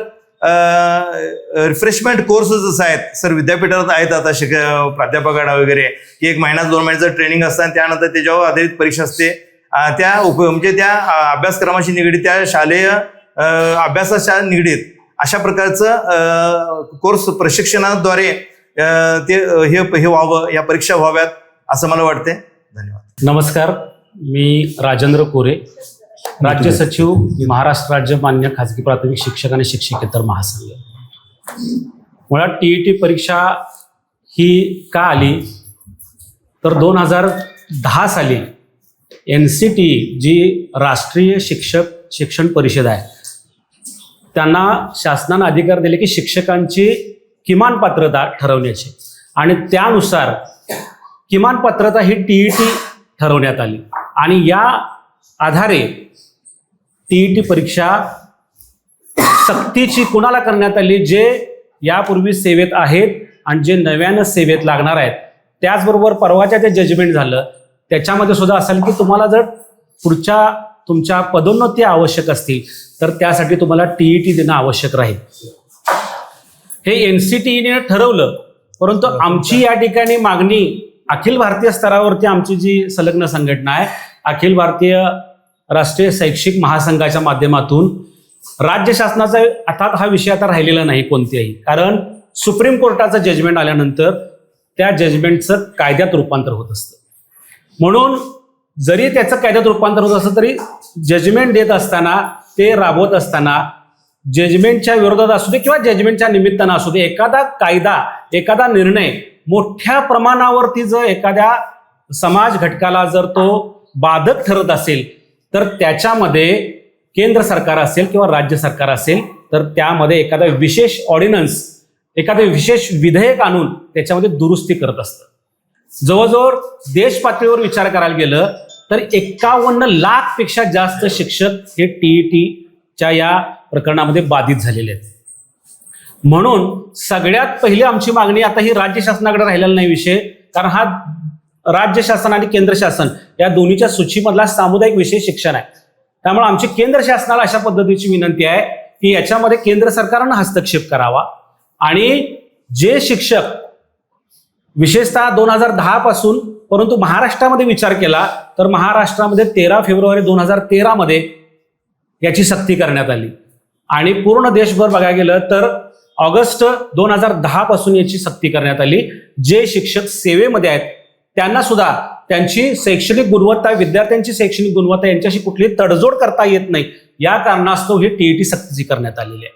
रिफ्रेशमेंट कोर्सेस जसं आहेत सर विद्यापीठात आहेत आता प्राध्यापकांना वगैरे की 1 महिना 2 महिन्याचं ट्रेनिंग असतं आणि त्यानंतर त्याच्यावर आधारित परीक्षा असते. म्हणजे त्या अभ्यासक्रमाशी निगडीत त्या शालेय अभ्यासाच्या निगडीत अशा प्रकारचं कोर्स प्रशिक्षणाद्वारे हे व्हावं, या परीक्षा व्हाव्यात असं मला वाटते. धन्यवाद. नमस्कार, मी राजेंद्र कोरे, राज्य सचिव, महाराष्ट्र राज्य मान्य खाजगी प्राथमिक शिक्षक आणि शिक्षकेतर महासंघ. मुळात TET परीक्षा ही का आली तर 2010 साली NCT जी राष्ट्रीय शिक्षण परिषद आहे त्यांना शासनानं अधिकार दिले की शिक्षकांची किमान पात्रता ठरवण्याची, आणि त्यानुसार किमान पात्रता ही TET ठरवण्यात आली. आणि या आधारे TET परीक्षा सक्तीची कुणाला करण्यात आली, जे यापूर्वी सेवेत आहेत आणि जे नव्यानं सेवेत लागणार आहेत. त्याचबरोबर परवाच्या जे जजमेंट झालं त्याच्यामध्ये सुद्धा असेल की तुम्हाला जर पुढच्या तुमच्या पदोन्नती आवश्यक असतील तर त्यासाठी तुम्हाला TET देणं आवश्यक राहील. हे NCTने ठरवलं, परंतु आमची या ठिकाणी मागणी अखिल भारतीय स्तरावरती आमची जी संलग्न संघटना आहे अखिल भारतीय राष्ट्रीय शैक्षिक महासंघाच्या माध्यमातून राज्य शासनाचा अर्थात हा विषय आता राहिलेला नाही कोणत्याही, कारण सुप्रीम कोर्टाचं जजमेंट आल्यानंतर त्या जजमेंटचं कायद्यात रूपांतर होत असतं. म्हणून जरी त्याचं कायद्यात रूपांतर होत असलं तरी जजमेंट देत असताना ते राबवत असताना जजमेंटच्या विरोधात असू दे किंवा जजमेंटच्या निमित्तानं असू दे, एखादा कायदा एखादा निर्णय मोठ्या प्रमाणावरती जर एखाद्या समाज घटकाला जर तो बाधक ठरत असेल तर त्याच्यामध्ये केंद्र सरकार असेल किंवा राज्य सरकार असेल तर त्यामध्ये एखादा विशेष ऑर्डिनन्स, एखादं विशेष विधेयक आणून त्याच्यामध्ये दुरुस्ती करत असतं. जवळजवळ देश पातळीवर विचार करायला गेलं तर 51 लाखपेक्षा जास्त शिक्षक हे TETच्या या प्रकरणामध्ये बाधित झालेले आहेत. म्हणून सगळ्यात पहिली आमची मागणी आता ही राज्य शासनाकडे राहिलेला नाही विषय, कारण हा राज्य शासन आणि केंद्र शासन या दोन्हीच्या सूचीमधला सामुदायिक विषय शिक्षण आहे. त्यामुळे आमची केंद्र शासनाला अशा पद्धतीची विनंती आहे की याच्यामध्ये केंद्र सरकारनं हस्तक्षेप करावा आणि जे शिक्षक विशेषतः 2010 पासून, परंतु महाराष्ट्रामध्ये विचार केला तर महाराष्ट्रामध्ये 13 फेब्रुवारी 2013 मध्ये याची सक्ती करण्यात आली आणि पूर्ण देशभर बघायला गेलं तर ऑगस्ट 2010 पासून याची सक्ती करण्यात आली. जे शिक्षक सेवेमध्ये आहेत त्यांना सुद्धा त्यांची शैक्षणिक गुणवत्ता, विद्यार्थ्यांची शैक्षणिक गुणवत्ता यांच्याशी कुठलीही तडजोड करता येत नाही, या कारणास्तव ही TET सक्तीची करण्यात आलेली आहे.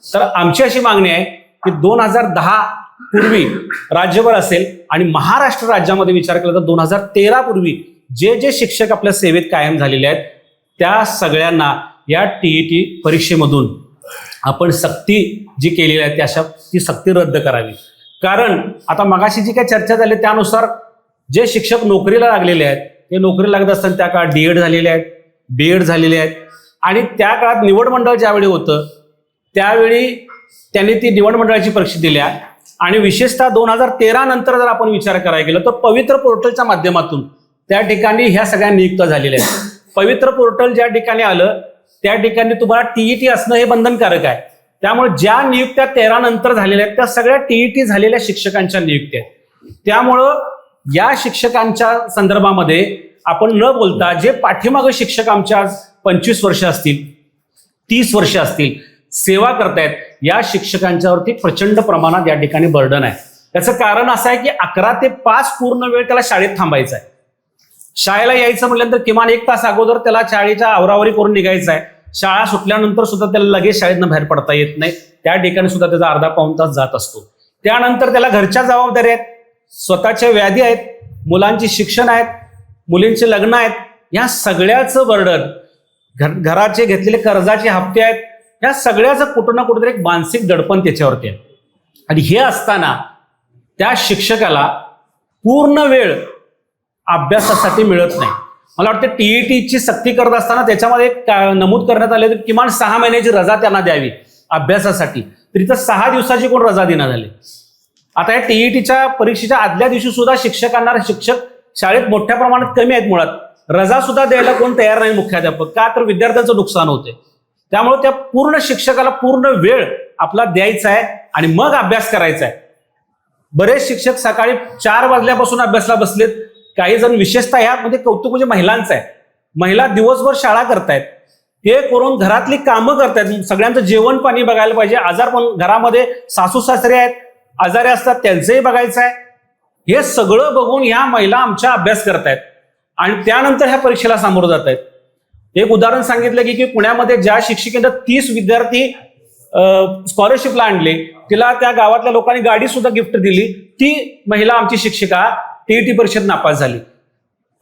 तर आमची अशी मागणी आहे की 2010 पूर्वी राज्यभर असेल आणि महाराष्ट्र राज्यामध्ये विचार केला तर 2013 पूर्वी जे शिक्षक आपल्या सेवेत कायम झालेले आहेत त्या सगळ्यांना या TET परीक्षेमधून आपण सक्ती जी केलेली आहे ती सक्ती रद्द करावी. कारण आता मगाशी जी काही चर्चा झाली त्यानुसार जे शिक्षक नोकरीला लागलेले आहेत ते नोकरीला लागत असताना त्या काळात D.Ed झालेले आहेत, B.Ed झालेले आहेत आणि त्या काळात निवड मंडळ ज्यावेळी होतं त्यावेळी त्यांनी ती निवड मंडळाची परीक्षा दिल्या. आणि विशेषतः 2013 नंतर जर आपण विचार करायला गेलो तर पवित्र पोर्टलच्या माध्यमातून त्या ठिकाणी ह्या सगळ्या नियुक्त्या झालेल्या आहेत. पवित्र पोर्टल ज्या ठिकाणी आलं त्या ठिकाणी तुम्हाला TET असणं हे बंधनकारक आहे. त्यामुळे ज्या नियुक्त्या 13 नंतर झालेल्या आहेत त्या सगळ्या TET झालेल्या शिक्षकांच्या नियुक्त्या आहेत. त्यामुळं या शिक्षकांच्या संदर्भामध्ये आपण न बोलता जे पाठीमागे शिक्षक आमच्या आज 25 वर्ष असतील, 30 वर्ष असतील सेवा करतायत, या शिक्षकांच्यावरती प्रचंड प्रमाणात या ठिकाणी बर्डन आहे. त्याचं कारण असं आहे की 11 ते 5 पूर्ण वेळ त्याला शाळेत थांबायचं आहे. शाळेला यायचं म्हटल्यानंतर किमान 1 तास अगोदर त्याला शाळेच्या आवरावरी करून निघायचं आहे. शाळा सुटल्यानंतर सुद्धा त्याला लगेच शाळेतनं बाहेर पडता येत नाही, त्या ठिकाणी सुद्धा त्याचा अर्धा पाऊण तास जात असतो. त्यानंतर त्याला घरच्या जबाबदाऱ्या आहेत, स्वतःच्या व्याधी आहेत, मुलांची शिक्षण आहेत, मुलींचे लग्न आहेत, या सगळ्याचं बर्डन, घराचे घेतलेले कर्जाचे हप्ते आहेत, या सगळ्याचं कुठं ना कुठेतरी एक मानसिक दडपण त्याच्यावरती आहे. आणि हे असताना त्या शिक्षकाला पूर्ण वेळ अभ्यासासाठी मिळत नाही. मला वाटतं TETची सक्ती करत असताना त्याच्यामध्ये नमूद करण्यात आले की किमान 6 महिन्याची रजा त्यांना द्यावी अभ्यासासाठी, तरी तर 6 दिवसाची कोण रजा देण्यात आली. आता या TETच्या परीक्षेच्या आदल्या दिवशी सुद्धा शिक्षक शाळेत मोठ्या प्रमाणात कमी आहेत. मुळात रजा सुद्धा द्यायला कोण तयार नाही मुख्याध्यापक, का तर विद्यार्थ्यांचं नुकसान होते. त्यामुळे त्या पूर्ण शिक्षकाला पूर्ण वेळ आपला द्यायचा आहे आणि मग अभ्यास करायचा आहे. बरेच शिक्षक सकाळी 4 वाजल्यापासून अभ्यासला बसलेत. काही जण विशेषतः ह्यामध्ये कौतुक म्हणजे महिलांचं आहे. महिला दिवसभर शाळा करतायत, ते करून घरातली कामं करतायत, सगळ्यांचं जेवण पाणी बघायला पाहिजे. आजार पण घरामध्ये सासू सासरे आहेत, आजारी असतात, त्यांचंही बघायचं आहे. हे सगळं बघून ह्या महिला आमच्या अभ्यास करतायत आणि त्यानंतर ह्या परीक्षेला सामोरं जात आहेत. एक उदाहरण सांगितलं की पुण्यामध्ये ज्या शिक्षिकेनं 30 विद्यार्थी स्कॉलरशिपला आणले, तिला त्या गावातल्या लोकांनी गाडी सुद्धा गिफ्ट दिली. ती महिला आमची शिक्षिका टीईटी परीक्षेत नापास झाली.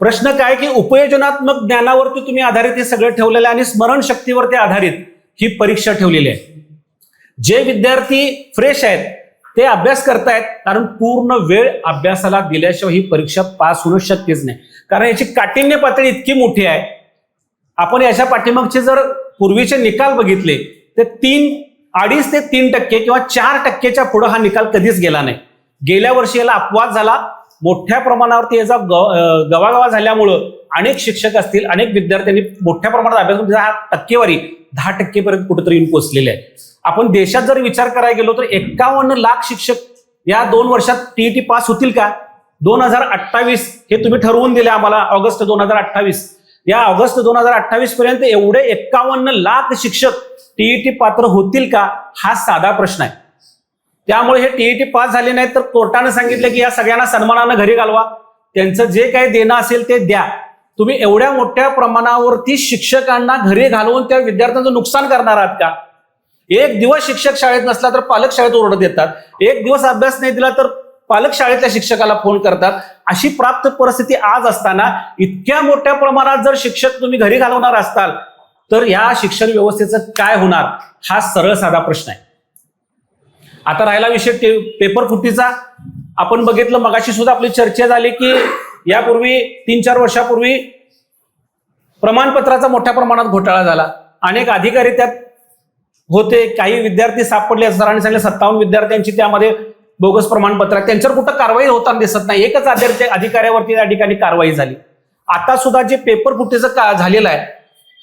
प्रश्न काय की उपयोजनात्मक ज्ञानावरती तुम्ही आधारित हे सगळं ठेवलेलं आहे आणि स्मरणशक्तीवरती आधारित ही परीक्षा ठेवलेली आहे. जे विद्यार्थी फ्रेश आहेत ते अभ्यास करतायत, कारण पूर्ण वेळ अभ्यासाला दिल्याशिवाय ही परीक्षा पास होणं शक्यच नाही. कारण याची काठिण्य पातळी इतकी मोठी आहे. आपण याच्या पाठीमागचे जर पूर्वीचे निकाल बघितले तर 2.5 ते 3% किंवा 4%च्या पुढे हा निकाल कधीच गेला नाही. गेल्या वर्षी याला अपवाद झाला. मोठ्या प्रमाणावरती याचा गवागवा झाल्यामुळं अनेक शिक्षक असतील, अनेक विद्यार्थ्यांनी मोठ्या प्रमाणात अभ्यास करून हा टक्केवारी 10% पर्यंत कुठेतरी येऊन पोहोचलेली आहे. आपण देशात जर विचार करायला गेलो तर 51 लाख शिक्षक या 2 वर्षात टीईटी पास होतील का? 2028 हे तुम्ही ठरवून दिले आम्हाला, ऑगस्ट 2028. या ऑगस्ट 2028 पर्यंत एवढे 51 लाख शिक्षक टीईटी पात्र होतील का, हा साधा प्रश्न आहे. त्यामुळे हे टीईटी पास झाले नाहीत तर कोर्टाने सांगितलं की या सगळ्यांना सन्मानानं घरी घालवा, त्यांचं जे काही देणं असेल ते द्या. तुम्ही एवढ्या मोठ्या प्रमाणावरती शिक्षकांना घरी घालवून त्या विद्यार्थ्यांचं नुकसान करणार आहात का? एक दिवस शिक्षक शाळेत नसला तर पालक शाळेत ओरडत येतात, एक दिवस अभ्यास नाही दिला तर पालक शाळेतल्या शिक्षकाला फोन करतात. अशी प्राप्त परिस्थिती आज असताना इतक्या मोठ्या प्रमाणात जर शिक्षक तुम्ही घरी घालवणार असताल तर या शिक्षण व्यवस्थेचं काय होणार, हा सरळ साधा प्रश्न आहे. आता राहिला विषय पेपर फुटीचा. आपण बघितलं, मगाशी सुद्धा आपली चर्चा झाली की यापूर्वी 3-4 वर्षापूर्वी प्रमाणपत्राचा मोठ्या प्रमाणात घोटाळा झाला. अनेक अधिकारी त्यात होते, काही विद्यार्थी सापडले. सरांनी सांगितलं 57 विद्यार्थ्यांची त्यामध्ये बोगस प्रमाणपत्र आहे. त्यांच्यावर कुठं कारवाई होताना दिसत नाही. एकच अधिकाऱ्यावरती त्या ठिकाणी कारवाई झाली. आता सुद्धा जे पेपर फुटीचं झालेलं आहे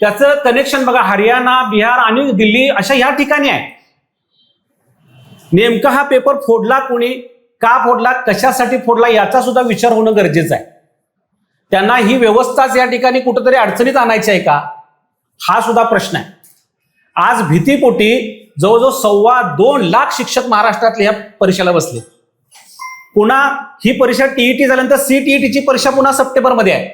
त्याचं कनेक्शन बघा, हरियाणा, बिहार आणि दिल्ली अशा ह्या ठिकाणी आहे. नेमका हा पेपर फोडला कोणी, का फोडला, कशासाठी फोडला, याचा सुद्धा विचार होणं गरजेचं आहे. त्यांना ही व्यवस्थाच या ठिकाणी कुठेतरी अडचणीत आणायची आहे का, हा सुद्धा प्रश्न आहे. आज भीतीपोटी जवळजवळ 2.25 लाख शिक्षक महाराष्ट्रातल्या ह्या परीक्षेला बसले. पुन्हा ही परीक्षा टीईटी झाल्यानंतर सीटीईटीची परीक्षा पुन्हा सप्टेंबरमध्ये आहे.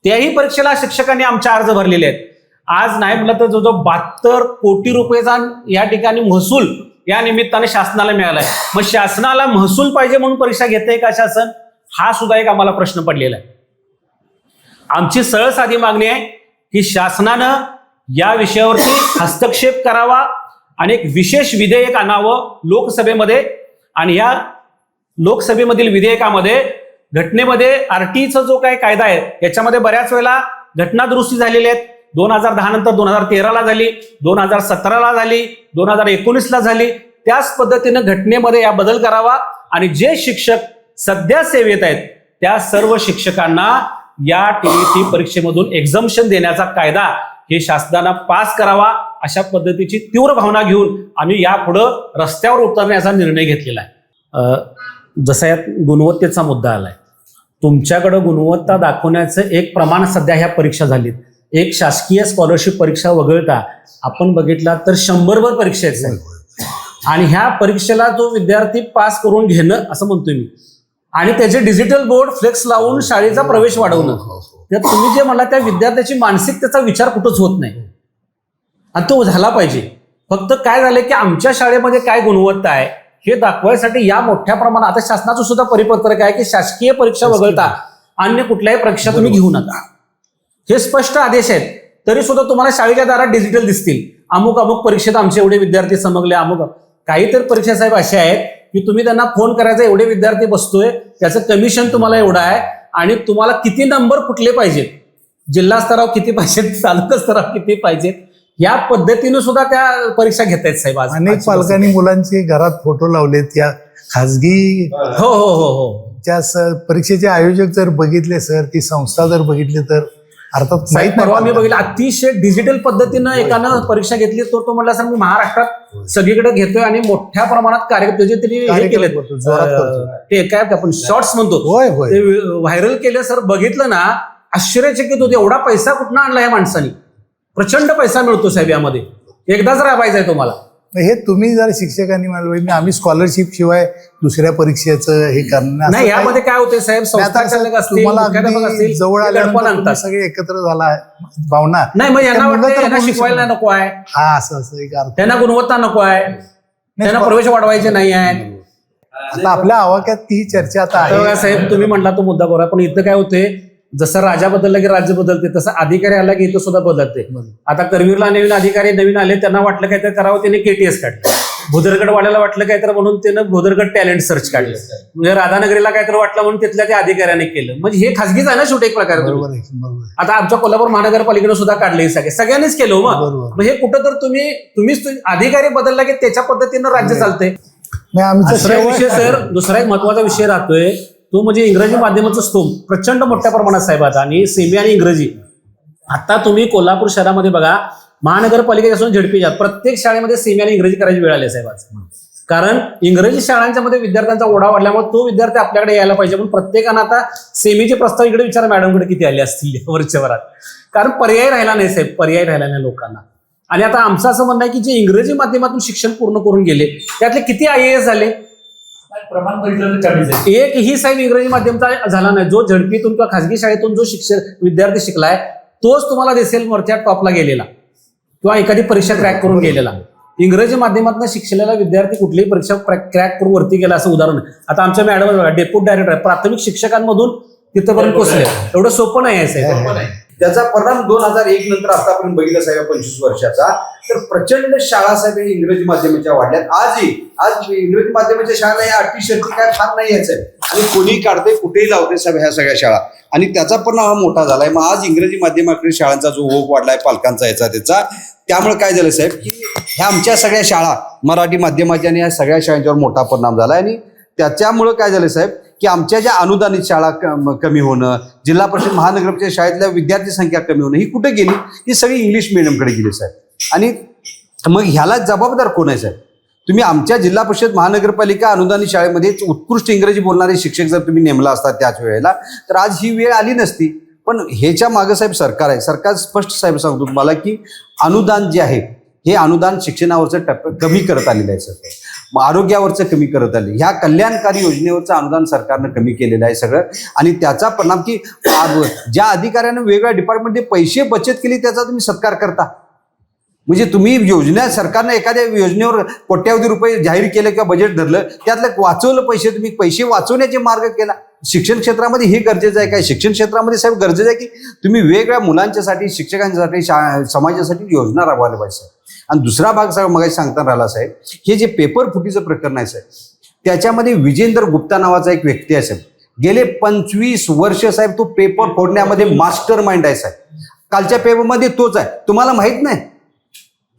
त्याही परीक्षेला शिक्षकांनी आमचे अर्ज भरलेले आहेत. आज नाही म्हटलं तर जवळजवळ 72 कोटी रुपयेचा या ठिकाणी महसूल या निमित्ताने शासनाला मिळालाय. मग शासनाला महसूल पाहिजे म्हणून परीक्षा घेते का शासन, हा सुद्धा एक आम्हाला प्रश्न पडलेला आहे. आमची सरळ साधी मागणी आहे की शासनानं या विषयावरती हस्तक्षेप करावा आणि एक विशेष विधेयक आणावं लोकसभेमध्ये. आणि या लोकसभेमधील विधेयकामध्ये घटनेमध्ये आरटीचा जो काही कायदा आहे याच्यामध्ये बऱ्याच वेळेला घटना दुरुस्ती झालेली आहेत. 2010 नंतर 2013ला झाली, 2017ला झाली, 2019ला झाली. त्याच पद्धतीनं घटनेमध्ये या बदल करावा आणि जे शिक्षक सध्या सेवेत आहेत त्या सर्व शिक्षकांना या टीईटी परीक्षेमधून एक्झम्पशन देण्याचा कायदा हे शासनानं पास करावा. अशा पद्धतीची तीव्र भावना घेऊन आम्ही यापुढं रस्त्यावर उतरण्याचा निर्णय घेतलेला आहे. जसा यात गुणवत्तेचा मुद्दा आलाय, तुमच्याकडं गुणवत्ता दाखवण्याचं एक प्रमाण सध्या ह्या परीक्षा झालीत. एक शासकीय स्कॉलरशिप परीक्षा वगळता आपण बघितला तर 100भर परीक्षा आहेत. आणि ह्या परीक्षेला जो विद्यार्थी पास करून घेणं असं म्हणतोय मी, आणि त्याचे डिजिटल बोर्ड फ्लेक्स लावून शाळेचा प्रवेश वाढवणं, तर तुम्ही जे म्हणला त्या विद्यार्थ्याची मानसिकतेचा विचार कुठंच होत नाही आणि तो झाला पाहिजे. फक्त काय झालंय की आमच्या शाळेमध्ये काय गुणवत्ता आहे हे दाखवायसाठी या मोठ्या प्रमाणात आता शासनाचं सुद्धा परिपत्रक आहे की शासकीय परीक्षा वगळता अन्य कुठल्याही परीक्षा तुम्ही घेऊ नका. हे स्पष्ट आदेश आहेत. तरी सुद्धा तुम्हाला शाळेच्या दारात डिजिटल दिसतील, अमुक अमुक परीक्षेत आमचे एवढे विद्यार्थी समजले, अमुक काहीतरी परीक्षा साहेब असे आहेत की तुम्ही त्यांना फोन करायचा, एवढे विद्यार्थी बसतोय, त्याचं कमिशन तुम्हाला एवढं आहे आणि तुम्हाला किती नंबर कुठले पाहिजेत, जिल्हा स्तरावर किती पाहिजेत, तालुका स्तरावर किती पाहिजेत, या पद्धतीने सुद्धा त्या परीक्षा घेत आहेत साहेब. अनेक पालकांनी मुलांचे घरात फोटो लावलेत या खाजगी हो हो हो हो परीक्षेचे आयोजक जर बघितले सर, ती संस्था जर बघितली तर अर्थात माहित परवा मी नाही. बघितलं अतिशय डिजिटल पद्धतीनं एकानं परीक्षा घेतली, तो म्हणला सर मी महाराष्ट्रात सगळीकडे घेतोय आणि मोठ्या प्रमाणात कार्यक्रम त्यांनी हे कार्यक्रम केले, करतो, जोरात करतो. ते काय आपण शॉर्ट्स म्हणतो होय होय. ते व्हायरल केले सर. बघितलं ना आश्चर्यचकित होते, एवढा पैसा कुठनं आणला या माणसाने. प्रचंड पैसा मिळतो साहेब यामध्ये, एकदाच राबायचा आहे तुम्हाला. हे तुम्ही जर शिक्षकांनी मला पाहिजे, आम्ही स्कॉलरशिप शिवाय दुसऱ्या परीक्षेचं हे करणार नाही यामध्ये काय होते साहेब, संस्थाचालक असतील, तुम्हाला मुख्याध्यापक अगदी असतील, जवळ ते दडपण आल्यानंतर आणतात. तुम्ही सगळे एकत्र झाला भावना. नाही मग यांना त्या मुलं वाटतं तर यांना बोलू शिकवायला शकणार. नको आहे, हा असं एक अर्थ. त्यांना गुणवत्ता नको आहे, त्यांना प्रवेश वाढवायचे नाही आहेत. आता आपल्या आवाक्यात ती चर्चा आता तर आहे. बघा साहेब तुम्ही म्हणला तो मुद्दा बरोबर, पण इथं काय होते, जसं राजा बदलला की राज्य बदलते, तसं अधिकारी आला की इथं सुद्धा बदलते. आता करवीरला नवीन अधिकारी नवीन आले, त्यांना वाटलं काहीतरी करावं, त्याने KTS काढलं. भुदरगडवाड्याला वाटलं काहीतरी म्हणून त्यानं भुदरगड टॅलेंट सर्च काढलं. म्हणजे राधानगरीला काहीतरी वाटलं म्हणून तिथल्या त्या अधिकाऱ्याने केलं. म्हणजे हे खासगीच आहे ना शेवटी एक प्रकारे. बरोबर आहे, बरोबर आहे. आता आमच्या कोल्हापूर महानगरपालिकेनं सुद्धा काढले सगळ्यांनीच केलं मग. बरोबर. मग हे कुठं तर तुम्हीच अधिकारी बदलला की त्याच्या पद्धतीनं राज्य चालतंय. नाही, आमचं दुसरा शेवट- विषय सर, दुसरा एक महत्वाचा विषय राहतोय तो म्हणजे इंग्रजी माध्यमाचं स्तोम प्रचंड मोठ्या प्रमाणात साहेब आता, आणि सेमी आणि इंग्रजी. आता तुम्ही कोल्हापूर शहरामध्ये बघा, महानगरपालिकेपासून झडपीच्या प्रत्येक शाळेमध्ये सेमी आणि इंग्रजी करायची वेळ आली साहेब आज. कारण इंग्रजी शाळांच्या मध्ये विद्यार्थ्यांचा ओढा वाढल्यामुळे तो विद्यार्थी आपल्याकडे यायला पाहिजे, पण प्रत्येकानं आता सेमीचे प्रस्ताव इकडे विचारा मॅडमकडे किती आले असतील वर्षभरात. कारण पर्याय राहिला नाही साहेब, पर्याय राहिला नाही लोकांना. आणि आता आमचं असं म्हणणं आहे की जे इंग्रजी माध्यमातून शिक्षण पूर्ण करून गेले त्यातले किती IAS झाले, प्रमाण बघितलं तर कमीच आहे. एकही साहेब इंग्रजी माध्यमचा झाला नाही. जो झडपीतून किंवा खासगी शाळेतून जो विद्यार्थी शिकलाय तोच तुम्हाला दिसेल वरच्या टॉपला गेलेला किंवा एखादी परीक्षा क्रॅक करून गेलेला. इंग्रजी माध्यमातून शिक्षलेला विद्यार्थी कुठलीही परीक्षा क्रॅक करून वरती गेला असं उदाहरण आहे. आता आमच्या मॅडम डेप्युटी डायरेक्टर आहे, प्राथमिक शिक्षकांमधून तिथपर्यंत पोहोचले. एवढं सोपं नाही आहे साहेब. त्याचा परिणाम 2001 नंतर आतापर्यंत बघितला साहेब 25 वर्षाचा, तर प्रचंड शाळा साहेब हे इंग्रजी माध्यमाच्या वाढल्यात. आज इंग्रजी माध्यमाच्या शाळेला या अटी शर्ती काय फार नाही आहे साहेब, आणि कोणी काढते कुठेही लावते साहेब ह्या सगळ्या शाळा, आणि त्याचा परिणाम हा मोठा झालाय. मग आज इंग्रजी माध्यमाकडे शाळांचा जो ओघ वाढलाय पालकांचा त्याचा, त्यामुळे काय झालं साहेब की ह्या आमच्या सगळ्या शाळा मराठी माध्यमाच्या आणि ह्या सगळ्या शाळांच्यावर मोठा परिणाम झाला. आणि त्याच्यामुळं काय झालं साहेब की आमच्या ज्या अनुदानित शाळा कमी होणं, जिल्हा परिषद महानगरपालिका शाळेतल्या विद्यार्थी संख्या कमी होणं, ही कुठे गेली? ही सगळी इंग्लिश मिडियमकडे गेली साहेब. आणि मग ह्याला जबाबदार कोण आहे साहेब? तुम्ही आमच्या जिल्हा परिषद महानगरपालिका अनुदानित शाळेमध्ये उत्कृष्ट इंग्रजी बोलणारे शिक्षक जर तुम्ही नेमला असता त्याच वेळेला, तर आज ही वेळ आली नसती. पण ह्याच्या मागं साहेब सरकार आहे. सरकार स्पष्ट साहेब सांगतो तुम्हाला की अनुदान जे आहे हे अनुदान शिक्षणावरचं कमी करत आलेलं आहे सरकार, मग आरोग्यावरचं कमी करत आले, ह्या कल्याणकारी योजनेवरचं अनुदान सरकारनं कमी केलेलं आहे सगळं. आणि त्याचा परिणाम की ज्या अधिकाऱ्यानं वेगवेगळ्या डिपार्टमेंटमध्ये पैसे बचत केली त्याचा तुम्ही सत्कार करता. म्हणजे तुम्ही योजना, सरकारनं एखाद्या योजनेवर कोट्यावधी रुपये जाहीर केले किंवा बजेट धरलं, त्यातलं वाचवलं पैसे, तुम्ही पैसे वाचवण्याचे मार्ग केला. शिक्षण क्षेत्रामध्ये हे गरजेचं आहे काय? शिक्षण क्षेत्रामध्ये साहेब गरजेचं आहे की तुम्ही वेगवेगळ्या मुलांच्यासाठी, शिक्षकांसाठी, समाजासाठी योजना राबवायला पाहिजे. आणि दुसरा भाग साहेब मग सांगताना राहिला साहेब, हे जे पेपर फुटीचं प्रकरण आहे साहेब, त्याच्यामध्ये विजेंद्र गुप्ता नावाचा एक व्यक्ती आहे साहेब, गेले 25 वर्ष साहेब तो पेपर फोडण्यामध्ये मास्टर माइंड आहे साहेब. कालच्या पेपरमध्ये तोच आहे. तुम्हाला माहित नाही,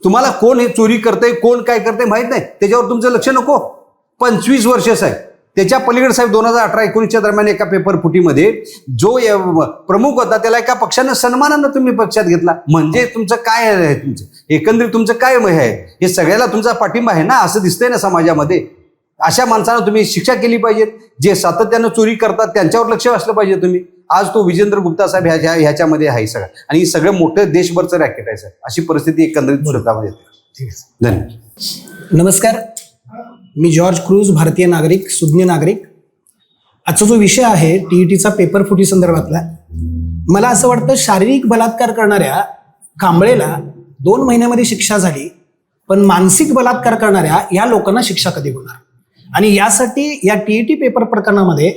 तुम्हाला कोण हे चोरी करतंय, कोण काय करतंय माहित नाही, त्याच्यावर तुमचं लक्ष नको. 25 वर्ष साहेब. त्याच्या पलीकडे साहेब 2018-19च्या दरम्यान एका पेपर फुटीमध्ये जो प्रमुख होता त्याला एका पक्षानं सन्मानानं तुम्ही पक्षात घेतला. म्हणजे तुमचं काय आहे, तुमचं एकंदरीत तुमचं काय आहे, हे सगळ्याला तुमचा पाठिंबा आहे ना, असं दिसतंय ना समाजामध्ये. अशा माणसांना तुम्ही शिक्षा केली पाहिजे. जे सातत्यानं चोरी करतात त्यांच्यावर लक्ष असलं पाहिजे तुम्ही. आज तो विजेंद्र गुप्ता साहेब ह्याच्यामध्ये आहे सगळं, आणि हे सगळं मोठं देशभरचं रॅकेट आहे साहेब. अशी परिस्थिती एकंदरीत भारतामध्ये येते. धन्यवाद. नमस्कार, मी जॉर्ज क्रूज, भारतीय नागरिक, सुज्ञ नागरिक. आजचा जो विषय आहे TETचा पेपर फुटी संदर्भातला, मला असं वाटतं शारीरिक बलात्कार करणाऱ्या कांबळेला 2 महिन्यामध्ये शिक्षा झाली, पण मानसिक बलात्कार करणाऱ्या या लोकांना शिक्षा कधी होणार? आणि यासाठी या TET पेपर प्रकरणामध्ये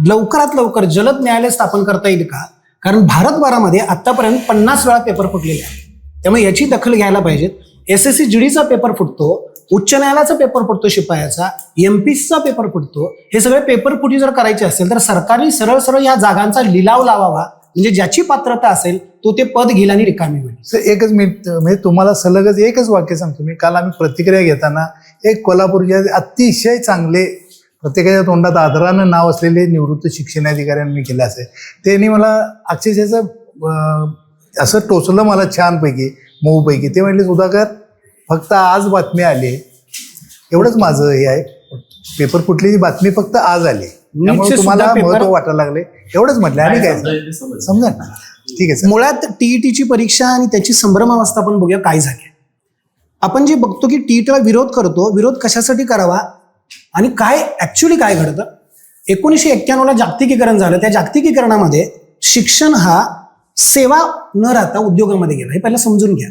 लवकरात लवकर जलद न्यायालय स्थापन करता येईल का? कारण भारतभरामध्ये आतापर्यंत 50 वेळा पेपर फुटलेले आहे. त्यामुळे याची दखल घ्यायला पाहिजेत. SSC GDचा पेपर फुटतो, उच्च न्यायालयाचा पेपर फुटतो, शिपायाचा, MPSCचा पेपर फुटतो. हे सगळे पेपर फुटी जर करायचे असेल तर सरकारने सरळ सरळ या जागांचा लिलाव लावावा, म्हणजे ज्याची पात्रता असेल तो ते पद घेईल आणि रिकामी होईल. सर एकच मिनिट, म्हणजे तुम्हाला सलगच एकच वाक्य सांगतो मी. काल आम्ही प्रतिक्रिया घेताना एक कोल्हापूरचे अतिशय चांगले प्रत्येकाच्या तोंडात आदरानं नाव असलेले निवृत्त शिक्षणाधिकाऱ्यांनी केलं असेल. त्यांनी मला अक्षरशः असं टोचलं मला छानपैकी मऊपैकी. ते म्हटले सुधाकर फक्त आज बातमी आली, एवढंच माझं हे आहे. पेपर फुटल्याची बातमी फक्त आज आली, त्यामुळे तुम्हाला महत्व वाटायला लागले एवढंच म्हटलं. आणि काय समजा ना, ठीक आहे. मुळात टीईटीची परीक्षा आणि त्याची संभ्रमावस्था आपण बघूया काय झाली. आपण जे बघतो की टीईटीला विरोध करतो, विरोध कशासाठी करावा आणि काय ऍक्च्युली काय घडतं. 1991ला जागतिकीकरण झालं. त्या जागतिकीकरणामध्ये शिक्षण हा सेवा न राहता उद्योगामध्ये गेला, हे पहिला समजून घ्या.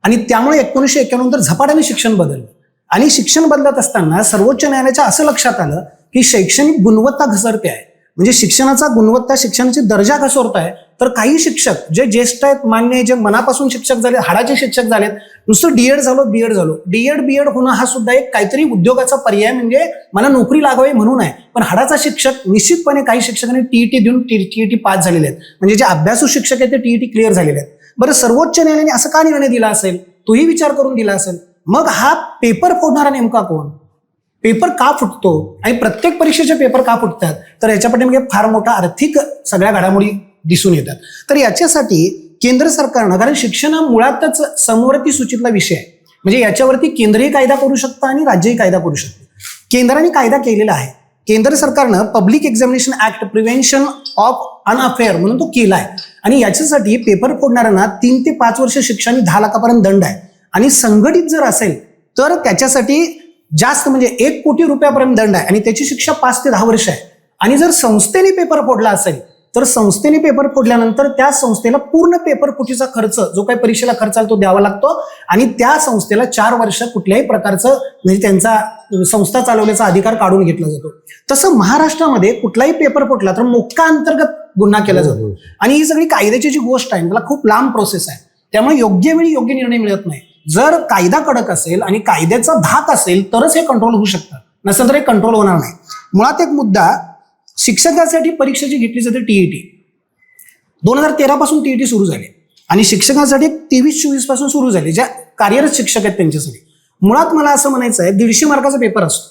आणि त्यामुळे 1991 नंतर झपाट्याने शिक्षण बदललं. आणि शिक्षण बदलत असताना सर्वोच्च न्यायालयाच्या असं लक्षात आलं की शैक्षणिक गुणवत्ता घसरते आहे, म्हणजे शिक्षणाचा गुणवत्ता, शिक्षणाची दर्जा घसरत आहे. तर काही शिक्षक जे ज्येष्ठ आहेत, मान्य आहे, जे मनापासून शिक्षक झाले, हाडाचे शिक्षक झालेत, नुसतं डीएड झालो बीएड होणं हा सुद्धा एक काहीतरी उद्योगाचा पर्याय, म्हणजे मला नोकरी लागावी म्हणून आहे. पण हाडाचा शिक्षक निश्चितपणे काही शिक्षकांनी टीईटी देऊन टीईटी पास झालेले आहेत, म्हणजे जे अभ्यासू शिक्षक आहेत ते टीईटी क्लिअर झालेले आहेत. बरं, सर्वोच्च न्यायालयाने असं का निर्णय दिला असेल, तोही विचार करून दिला असेल. मग हा पेपर फोडणारा नेमका कोण, पेपर का फुटतो आणि प्रत्येक परीक्षेचे पेपर का फुटतात, तर याच्या पाठीमागे फार मोठा आर्थिक सगळ्या घडामोडी दिसून येतात. तर याच्यासाठी केंद्र सरकारनं, कारण शिक्षण हा मुळातच समवर्ती सूचीतला विषय आहे, म्हणजे याच्यावरती केंद्रही कायदा करू शकतं आणि राज्यही कायदा करू शकतं. केंद्राने कायदा केलेला आहे. केंद्र सरकारनं public examination act prevention of unfair म्हणून तो केला आहे. आणि याच्यासाठी पेपर फोडणाऱ्यांना 3 ते 5 वर्ष शिक्षा आणि 10 लाखापर्यंत दंड आहे. आणि संघटित जर असेल तर त्याच्यासाठी जास्त, म्हणजे 1 कोटी रुपयापर्यंत दंड आहे आणि त्याची शिक्षा 5 ते 10 वर्ष आहे. आणि जर संस्थेने पेपर फोडला असेल तर संस्थेने पेपर फोडल्यानंतर त्या संस्थेला पूर्ण पेपर फुटीचा खर्च, जो काही परीक्षेला खर्च आला तो द्यावा लागतो. आणि त्या संस्थेला 4 वर्ष कुठल्याही प्रकारचं, म्हणजे त्यांचा संस्था चालवण्याचा अधिकार काढून घेतला जातो. तसं महाराष्ट्रामध्ये कुठलाही पेपर फुटला तर मोक्का अंतर्गत गुन्हा केला जातो. आणि ही सगळी कायद्याची जी गोष्ट आहे त्याला खूप लांब प्रोसेस आहे, त्यामुळे योग्य वेळी योग्य निर्णय मिळत नाही. जर कायदा कडक असेल आणि कायद्याचा धाक असेल तरच हे कंट्रोल होऊ शकतं, नसेल तर हे कंट्रोल होणार नाही. मुळात एक मुद्दा, शिक्षकांसाठी परीक्षा जी घेतली जाते टीईटी, 2013 पासून टीईटी सुरू झाली आणि शिक्षकांसाठी 23-24 पासून सुरू झाली, ज्या कार्यरत शिक्षक आहेत त्यांच्यासाठी. मुळात मला असं म्हणायचं आहे, 150 मार्काचा पेपर असतो.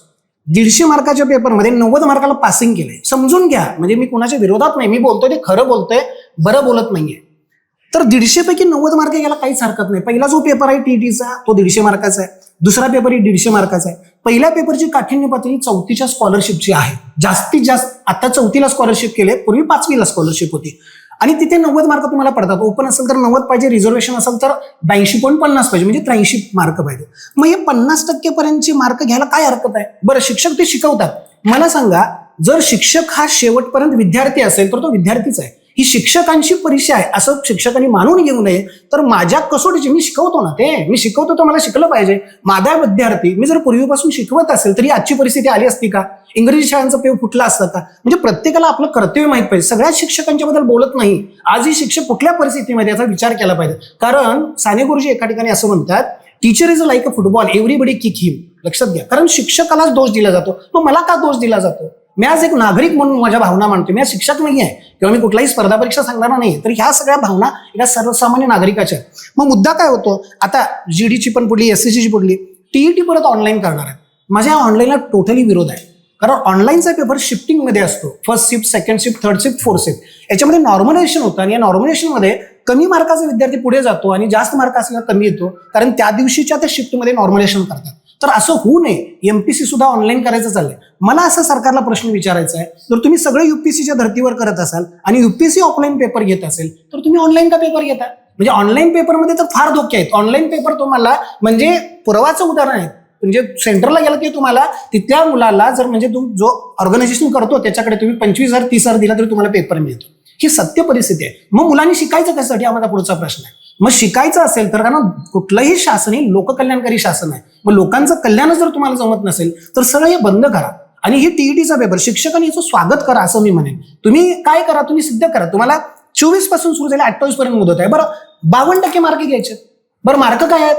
150 मार्काच्या पेपरमध्ये 90 मार्काला पासिंग केलंय. समजून घ्या, म्हणजे मी कुणाच्या विरोधात नाही, मी बोलतोय ते खरं बोलतोय, बरं बोलत नाहीये. तर 150 पैकी 90 मार्क घ्यायला काहीच हरकत नाही. पहिला जो पेपर आहे टीईटीचा तो 150 मार्काचा आहे. दुसरा पेपरही 150 मार्काचा आहे. पहिल्या पेपरची काठिण्य पातळी 4थीच्या स्कॉलरशिपची आहे. जास्तीत जास्त आता 4थीला स्कॉलरशिप केले, पूर्वी 5वीला स्कॉलरशिप होती. आणि तिथे 90 मार्क तुम्हाला पडतात. ओपन असेल तर 90 पाहिजे, रिझर्वेशन असेल तर 82.50 पाहिजे, म्हणजे 83 मार्क पाहिजे. मग हे 50% पर्यंतचे मार्क घ्यायला काय हरकत आहे. बरं, शिक्षक ते शिकवतात. मला सांगा, जर शिक्षक हा शेवटपर्यंत विद्यार्थी असेल तर तो विद्यार्थीच आहे. ही शिक्षकांची परीक्षा आहे असं शिक्षकांनी मानून घेऊ नये. तर माझ्या कसोटीची, मी शिकवतो ना, मी शिकवतो तर मला शिकलं पाहिजे. माझा विद्यार्थी, मी जर पूर्वीपासून शिकवत असेल तरी आजची परिस्थिती आली असती का, इंग्रजी शाळांचं पेव फुटला असतं का. म्हणजे प्रत्येकाला आपलं कर्तव्य माहित पाहिजे. सगळ्याच शिक्षकांच्या बद्दल बोलत नाही. आजही शिक्षक कुठल्या परिस्थितीमध्ये याचा विचार केला पाहिजे. कारण साने गुरुजी एका ठिकाणी असं म्हणतात, teacher is like a football, everybody kick him. लक्षात घ्या, कारण शिक्षकालाच दोष दिला जातो. मग मला का दोष दिला जातो. मी आज एक नागरिक म्हणून माझ्या भावना मांडतो. मी आज शिक्षक नाही आहे किंवा मी कुठलाही स्पर्धा परीक्षा सांगणार नाही. तर ह्या सगळ्या भावना एका सर्वसामान्य नागरिकाच्या. मग मुद्दा काय होतो, आता जीडीची पण पुढली, एससीची पुढली, टीईटी परत ऑनलाईन करणार आहे. माझ्या ऑनलाईनला टोटली विरोध आहे. कारण ऑनलाईनचा पेपर शिफ्टिंगमध्ये असतो. First shift, second shift, third shift, fourth shift. याच्यामध्ये नॉर्मलायझेशन होतं आणि या नॉर्मलायझेशनमध्ये कमी मार्काचा विद्यार्थी पुढे जातो आणि जास्त मार्क असलेला कमी येतो, कारण त्या दिवशीच्या त्या शिफ्टमध्ये नॉर्मलायझेशन करतात. तर असं होऊ नये. एमपीसी सुद्धा ऑनलाईन करायचं चाललंय. मला असं सरकारला प्रश्न विचारायचा आहे, जर तुम्ही सगळं युपीएससीच्या धर्तीवर करत असाल आणि युपीएससी ऑफलाईन पेपर घेत असेल तर तुम्ही ऑनलाईन का पेपर घेता. म्हणजे ऑनलाईन पेपरमध्ये तर फार धोके आहेत. ऑनलाईन पेपर तुम्हाला म्हणजे पुरावाचं उदाहरण आहे. म्हणजे सेंटरला गेलं की तुम्हाला तिथल्या मुलाला जर, म्हणजे जो ऑर्गनायझेशन करतो त्याच्याकडे तुम्ही 25,000 30,000 दिला तरी तुम्हाला पेपर मिळतो. ही सत्य परिस्थिती आहे. मग मुलांनी शिकायचं कशासाठी हा माझा पुढचा प्रश्न आहे. मग शिकायचं असेल तर, कारण कुठलंही शासन हे लोककल्याणकारी शासन आहे. मग लोकांचं कल्याण जर तुम्हाला जमत नसेल तर सगळं हे बंद करा. आणि ही टीईटीचा पेपर शिक्षकांनी याचं स्वागत करा असं मी म्हणेन. तुम्ही काय करा, तुम्ही सिद्ध करा. तुम्हाला 24 पासून सुरू झाले, 28 पर्यंत मुदत आहे. बरं, 52% मार्क घ्यायचे. बरं, मार्क काय आहेत,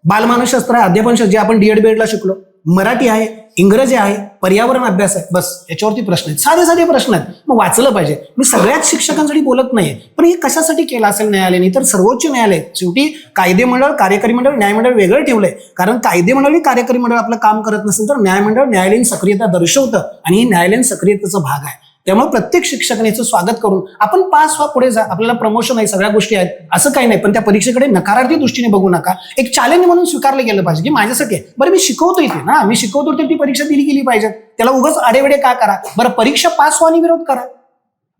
बालमानसशास्त्र आहे, अध्यापनशास्त्र, जे आपण डीएड बीएडला शिकलो, मराठी आहे, इंग्रजी आहे, पर्यावरण अभ्यास आहे, बस याच्यावरती प्रश्न आहेत, साधे साधे प्रश्न आहेत. मग वाचलं पाहिजे. मी सगळ्याच शिक्षकांसाठी बोलत नाहीये, पण हे कशासाठी केलं असेल न्यायालयाने? तर सर्वोच्च न्यायालय शेवटी कायदे मंडळ, कार्यकारी मंडळ, न्यायमंडळ वेगळं ठेवलंय. कारण कायदे मंडळ, कार्यकारी मंडळ आपलं काम करत नसेल तर न्यायमंडळ न्यायालयीन सक्रियता दर्शवतं आणि ही न्यायालयीन सक्रियतेचा भाग आहे. त्यामुळे प्रत्येक शिक्षकाने याचं स्वागत करून आपण पास व्हा, पुढे जा, आपल्याला प्रमोशन आहे, सगळ्या गोष्टी आहेत, असं काही नाही. पण त्या परीक्षेकडे नकारार्थी दृष्टीने बघू नका. एक चॅलेंज म्हणून स्वीकारलं गेलं पाहिजे की माझ्यासाठी आहे. बरं, मी शिकवतो इथे ना, मी शिकवतो तर ती परीक्षा दिली गेली पाहिजे. त्याला उगाच आडेवेडे का करा? बरं, परीक्षा पास व्हा आणि विरोध करा.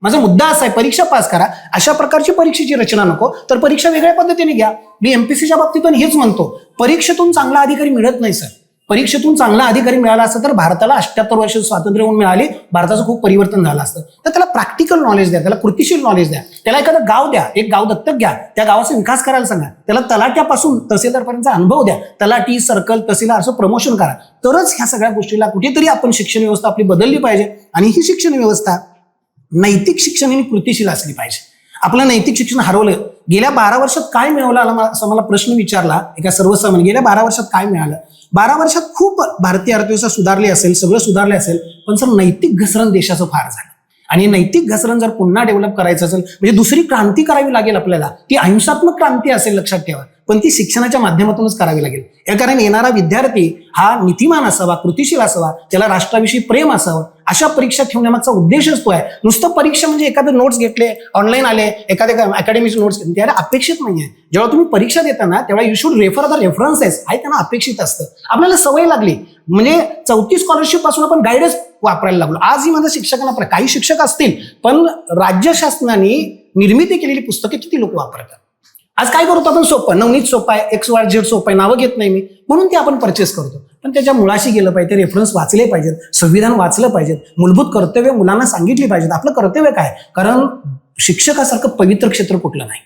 माझा मुद्दा असा आहे, परीक्षा पास करा. अशा प्रकारची परीक्षेची रचना नको, तर परीक्षा वेगळ्या पद्धतीने घ्या. मी एमपीसीच्या बाबतीत पण हेच म्हणतो, परीक्षेतून चांगला अधिकारी मिळत नाही सर. परीक्षेतून चांगला अधिकारी मिळाला असतं तर भारताला 78 वर्ष स्वातंत्र्य होऊन मिळाली, भारताचं खूप परिवर्तन झालं असतं. तर त्याला प्रॅक्टिकल नॉलेज द्या, त्याला कृतीशील नॉलेज द्या, त्याला एखादं गाव द्या, एक गाव दत्तक घ्या, त्या गावाचा विकास करायला सांगा, त्याला तलाट्यापासून तहसीलदारपर्यंतचा अनुभव द्या, तलाठी, सर्कल, तहसीलदार असं प्रमोशन करा. तरच ह्या सगळ्या गोष्टीला कुठेतरी आपण शिक्षण व्यवस्था आपली बदलली पाहिजे. आणि ही शिक्षण व्यवस्था नैतिक शिक्षण आणि कृतीशील असली पाहिजे. आपलं नैतिक शिक्षण हरवलं. गेल्या 12 वर्षात काय मिळवलं असं मला प्रश्न विचारला एका सर्वसामान्य, गेल्या 12 वर्षात काय मिळालं? 12 वर्षात खूप भारतीय अर्थव्यवस्था सुधारली असेल, सगळं सुधारले असेल, पण सर नैतिक घसरण देशाचं फार झालं. आणि नैतिक घसरण जर पुन्हा डेव्हलप करायचं असेल म्हणजे दुसरी क्रांती करावी लागेल आपल्याला. ती अहिंसात्मक क्रांती असेल, लक्षात ठेवा, पण ती शिक्षणाच्या माध्यमातूनच करावी लागेल. या कारण येणारा विद्यार्थी हा नीतिमान असावा, कृतीशील असावा, त्याला राष्ट्राविषयी प्रेम असावं. अशा परीक्षा ठेवण्यामागचा उद्देशच तो आहे. नुसतं परीक्षा म्हणजे एखादे नोट्स घेतले, ऑनलाईन आले, एखाद्या अकॅडमीचे नोट्स घेतले, त्याला अपेक्षित नाहीये. जेव्हा तुम्ही परीक्षा देताना तेव्हा you should refer the references, हे त्यांना अपेक्षित असतं. आपल्याला सवय लागली म्हणजे 34 स्कॉलरशिप पासून आपण गाईडच वापरायला लागलो. आजही माझ्या शिक्षकांना, काही शिक्षक असतील पण राज्य शासनाने निर्मिती केलेली पुस्तके किती लोक वापरतात. आज काय करतो आपण? सोपं, नवनीत सोपं आहे, XYZ सोपं आहे, नावं घेत नाही मी, म्हणून ते आपण परचेस करतो. पण त्याच्या मुळाशी गेलं पाहिजे, रेफरन्स वाचले पाहिजेत, संविधान वाचलं पाहिजेत, मूलभूत कर्तव्य मुलांना सांगितली पाहिजेत. आपलं कर्तव्य काय? कारण शिक्षकासारखं पवित्र क्षेत्र कुठलं नाही.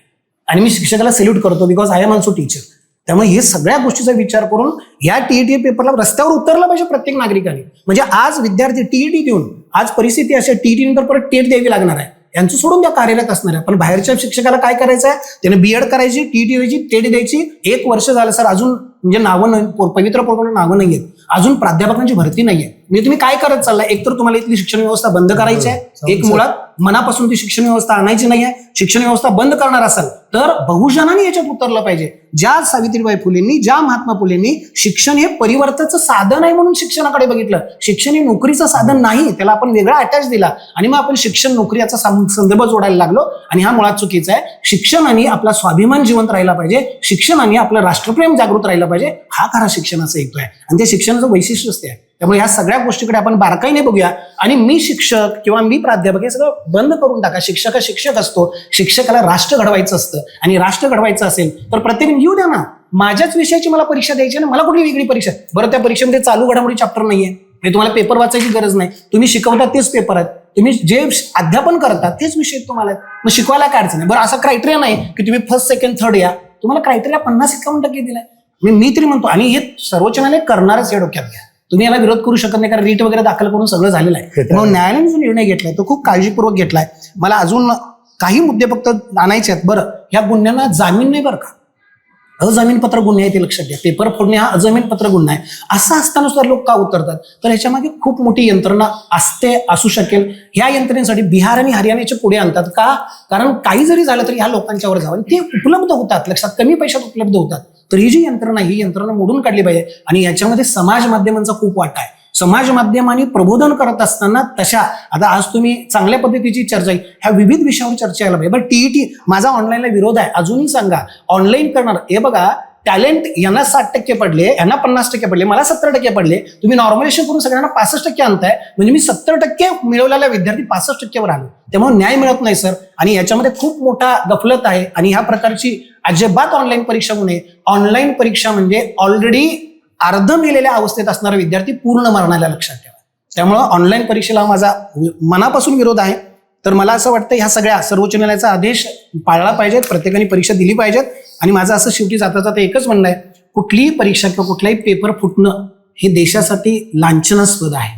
आणि मी शिक्षकाला सॅल्यूट करतो, because I am also teacher. त्यामुळे हे सगळ्या गोष्टीचा विचार करून या टीईटी पेपरला रस्त्यावर उतरलं पाहिजे प्रत्येक नागरिकाने. म्हणजे आज विद्यार्थी टीईटी देऊन, आज परिस्थिती अशी टीईटी नंतर परत टेट द्यावी लागणार आहे, यांचं सोडून त्या कार्यरत असणार आहे. पण बाहेरच्या शिक्षकाला काय करायचं आहे? त्याने बीएड करायची, टीईटी द्यायची, टेट द्यायची. 1 वर्ष झालं सर, अजून म्हणजे नावं नाही, पवित्र पोर्टलवर नावं नाहीयेत, अजून प्राध्यापकांची भरती नाहीये. म्हणजे तुम्ही काय करत चाललाय? एकतर तुम्हाला इथली शिक्षण व्यवस्था बंद करायची आहे, एक मुळात मनापासून ती शिक्षण व्यवस्था आणायची नाहीये. शिक्षण व्यवस्था बंद करणार असाल तर बहुजनांनी याच्यात उतरलं पाहिजे. ज्या सावित्रीबाई फुलेंनी, ज्या महात्मा फुलेंनी शिक्षण हे परिवर्तनाचं साधन आहे म्हणून शिक्षणाकडे बघितलं. शिक्षण हे नोकरीचं साधन नाही, त्याला आपण वेगळा अटॅच दिला आणि मग आपण शिक्षण नोकरी याचा संदर्भ जोडायला लागलो. आणि हा मुळात चुकीचा आहे. शिक्षणाने आपला स्वाभिमान जिवंत राहिला पाहिजे, शिक्षणाने आपलं राष्ट्रप्रेम जागृत राहिलं पाहिजे. हा खरा शिक्षणाचा हेतू आहे आणि ते शिक्षणाचं वैशिष्ट्य असते. त्यामुळे ह्या सगळ्या गोष्टीकडे आपण बारकाईने बघूया. आणि मी शिक्षक किंवा मी प्राध्यापक हे सगळं बंद करून टाका. शिक्षक हा शिक्षक असतो, शिक्षकाला राष्ट्र घडवायचं असतं. आणि राष्ट्र घडवायचं असेल तर प्रत्येकाने येऊ द्या ना, माझ्याच विषयाची मला परीक्षा द्यायची ना, मला कुठली वेगळी परीक्षा? बरं, त्या परीक्षेमध्ये चालू घडामोडी चॅप्टर नाहीये, म्हणजे तुम्हाला पेपर वाचायची गरज नाही. तुम्ही शिकवता तेच पेपर आहेत, तुम्ही जे अध्यापन करता तेच विषय तुम्हाला आहेत. मग शिकवायला काय अडचण नाही. बरं, असा क्रायटेरिया नाही की तुम्ही फर्स्ट, सेकंड, थर्ड या. तुम्हाला क्रायटेरिया 50-51% दिलाय. मी तरी म्हणतो, आणि हे सर्वोच्च न्यायालय करणारच हे डोक्यात घ्या. तुम्ही याला विरोध करू शकत नाही, कारण रीट वगैरे दाखल करून सगळं झालेलं आहे. मग न्यायालयाने जो निर्णय घेतलाय तो खूप काळजीपूर्वक घेतलाय. मला अजून काही मुद्दे फक्त आणायचे आहेत. बरं, ह्या गुन्ह्यांना जामीन नाही बरं का, अजामीनपत्र गुन्हे आहे, ते लक्षात घ्या. पेपर फोडणे हा अजामीनपत्र गुन्हा आहे. असं असताना सुद्धा लोक का उतरतात? तर ह्याच्यामागे खूप मोठी यंत्रणा असू शकेल. ह्या यंत्रणेसाठी बिहार आणि हरियाणाचे पुढे आणतात का? कारण काही जरी झालं तरी ह्या लोकांच्यावर जावं, ते उपलब्ध होतात, लक्षात, कमी पैशात उपलब्ध होतात. तर ही जी यंत्रणा, ही यंत्रणा मोडून काढली पाहिजे. आणि याच्यामध्ये समाज माध्यमांचा खूप वाटा आहे. समाज माध्यमांनी प्रबोधन करत असताना तशा, आता आज तुम्ही चांगल्या पद्धतीची चर्चा, ह्या विविध विषयावर चर्चा यायला पाहिजे. बरं, टीईटी माझा ऑनलाईनला विरोध आहे, अजूनही सांगा. ऑनलाईन करणार, हे बघा, टॅलेंट यांना 60% पडले, यांना 50% पडले, मला 70% पडले. तुम्ही नॉर्मलायझेशन करून सगळ्यांना 65% आणताय, म्हणजे मी 70% मिळवलेला विद्यार्थी 65%वर आलो. त्यामुळे न्याय मिळत नाही सर. आणि याच्यामध्ये खूप मोठा गफलत आहे. आणि ह्या प्रकारची अजिबात ऑनलाईन परीक्षा होऊ नये. ऑनलाईन परीक्षा म्हणजे ऑलरेडी अर्ध मेलेल्या अवस्थेत असणारा विद्यार्थी पूर्ण मरणाला, लक्षात ठेवा. त्यामुळं ऑनलाईन परीक्षेला माझा मनापासून विरोध आहे. तर मला असं वाटतं ह्या सगळ्या सर्वोच्च न्यायालयाचा आदेश पाळला पाहिजेत, प्रत्येकाने परीक्षा दिली पाहिजेत. आणि माझं असं शेवटी जाता जाता एकच म्हणणं आहे, कुठलीही परीक्षा किंवा कुठलाही पेपर फुटणं हे देशासाठी लांछनास्पद आहे,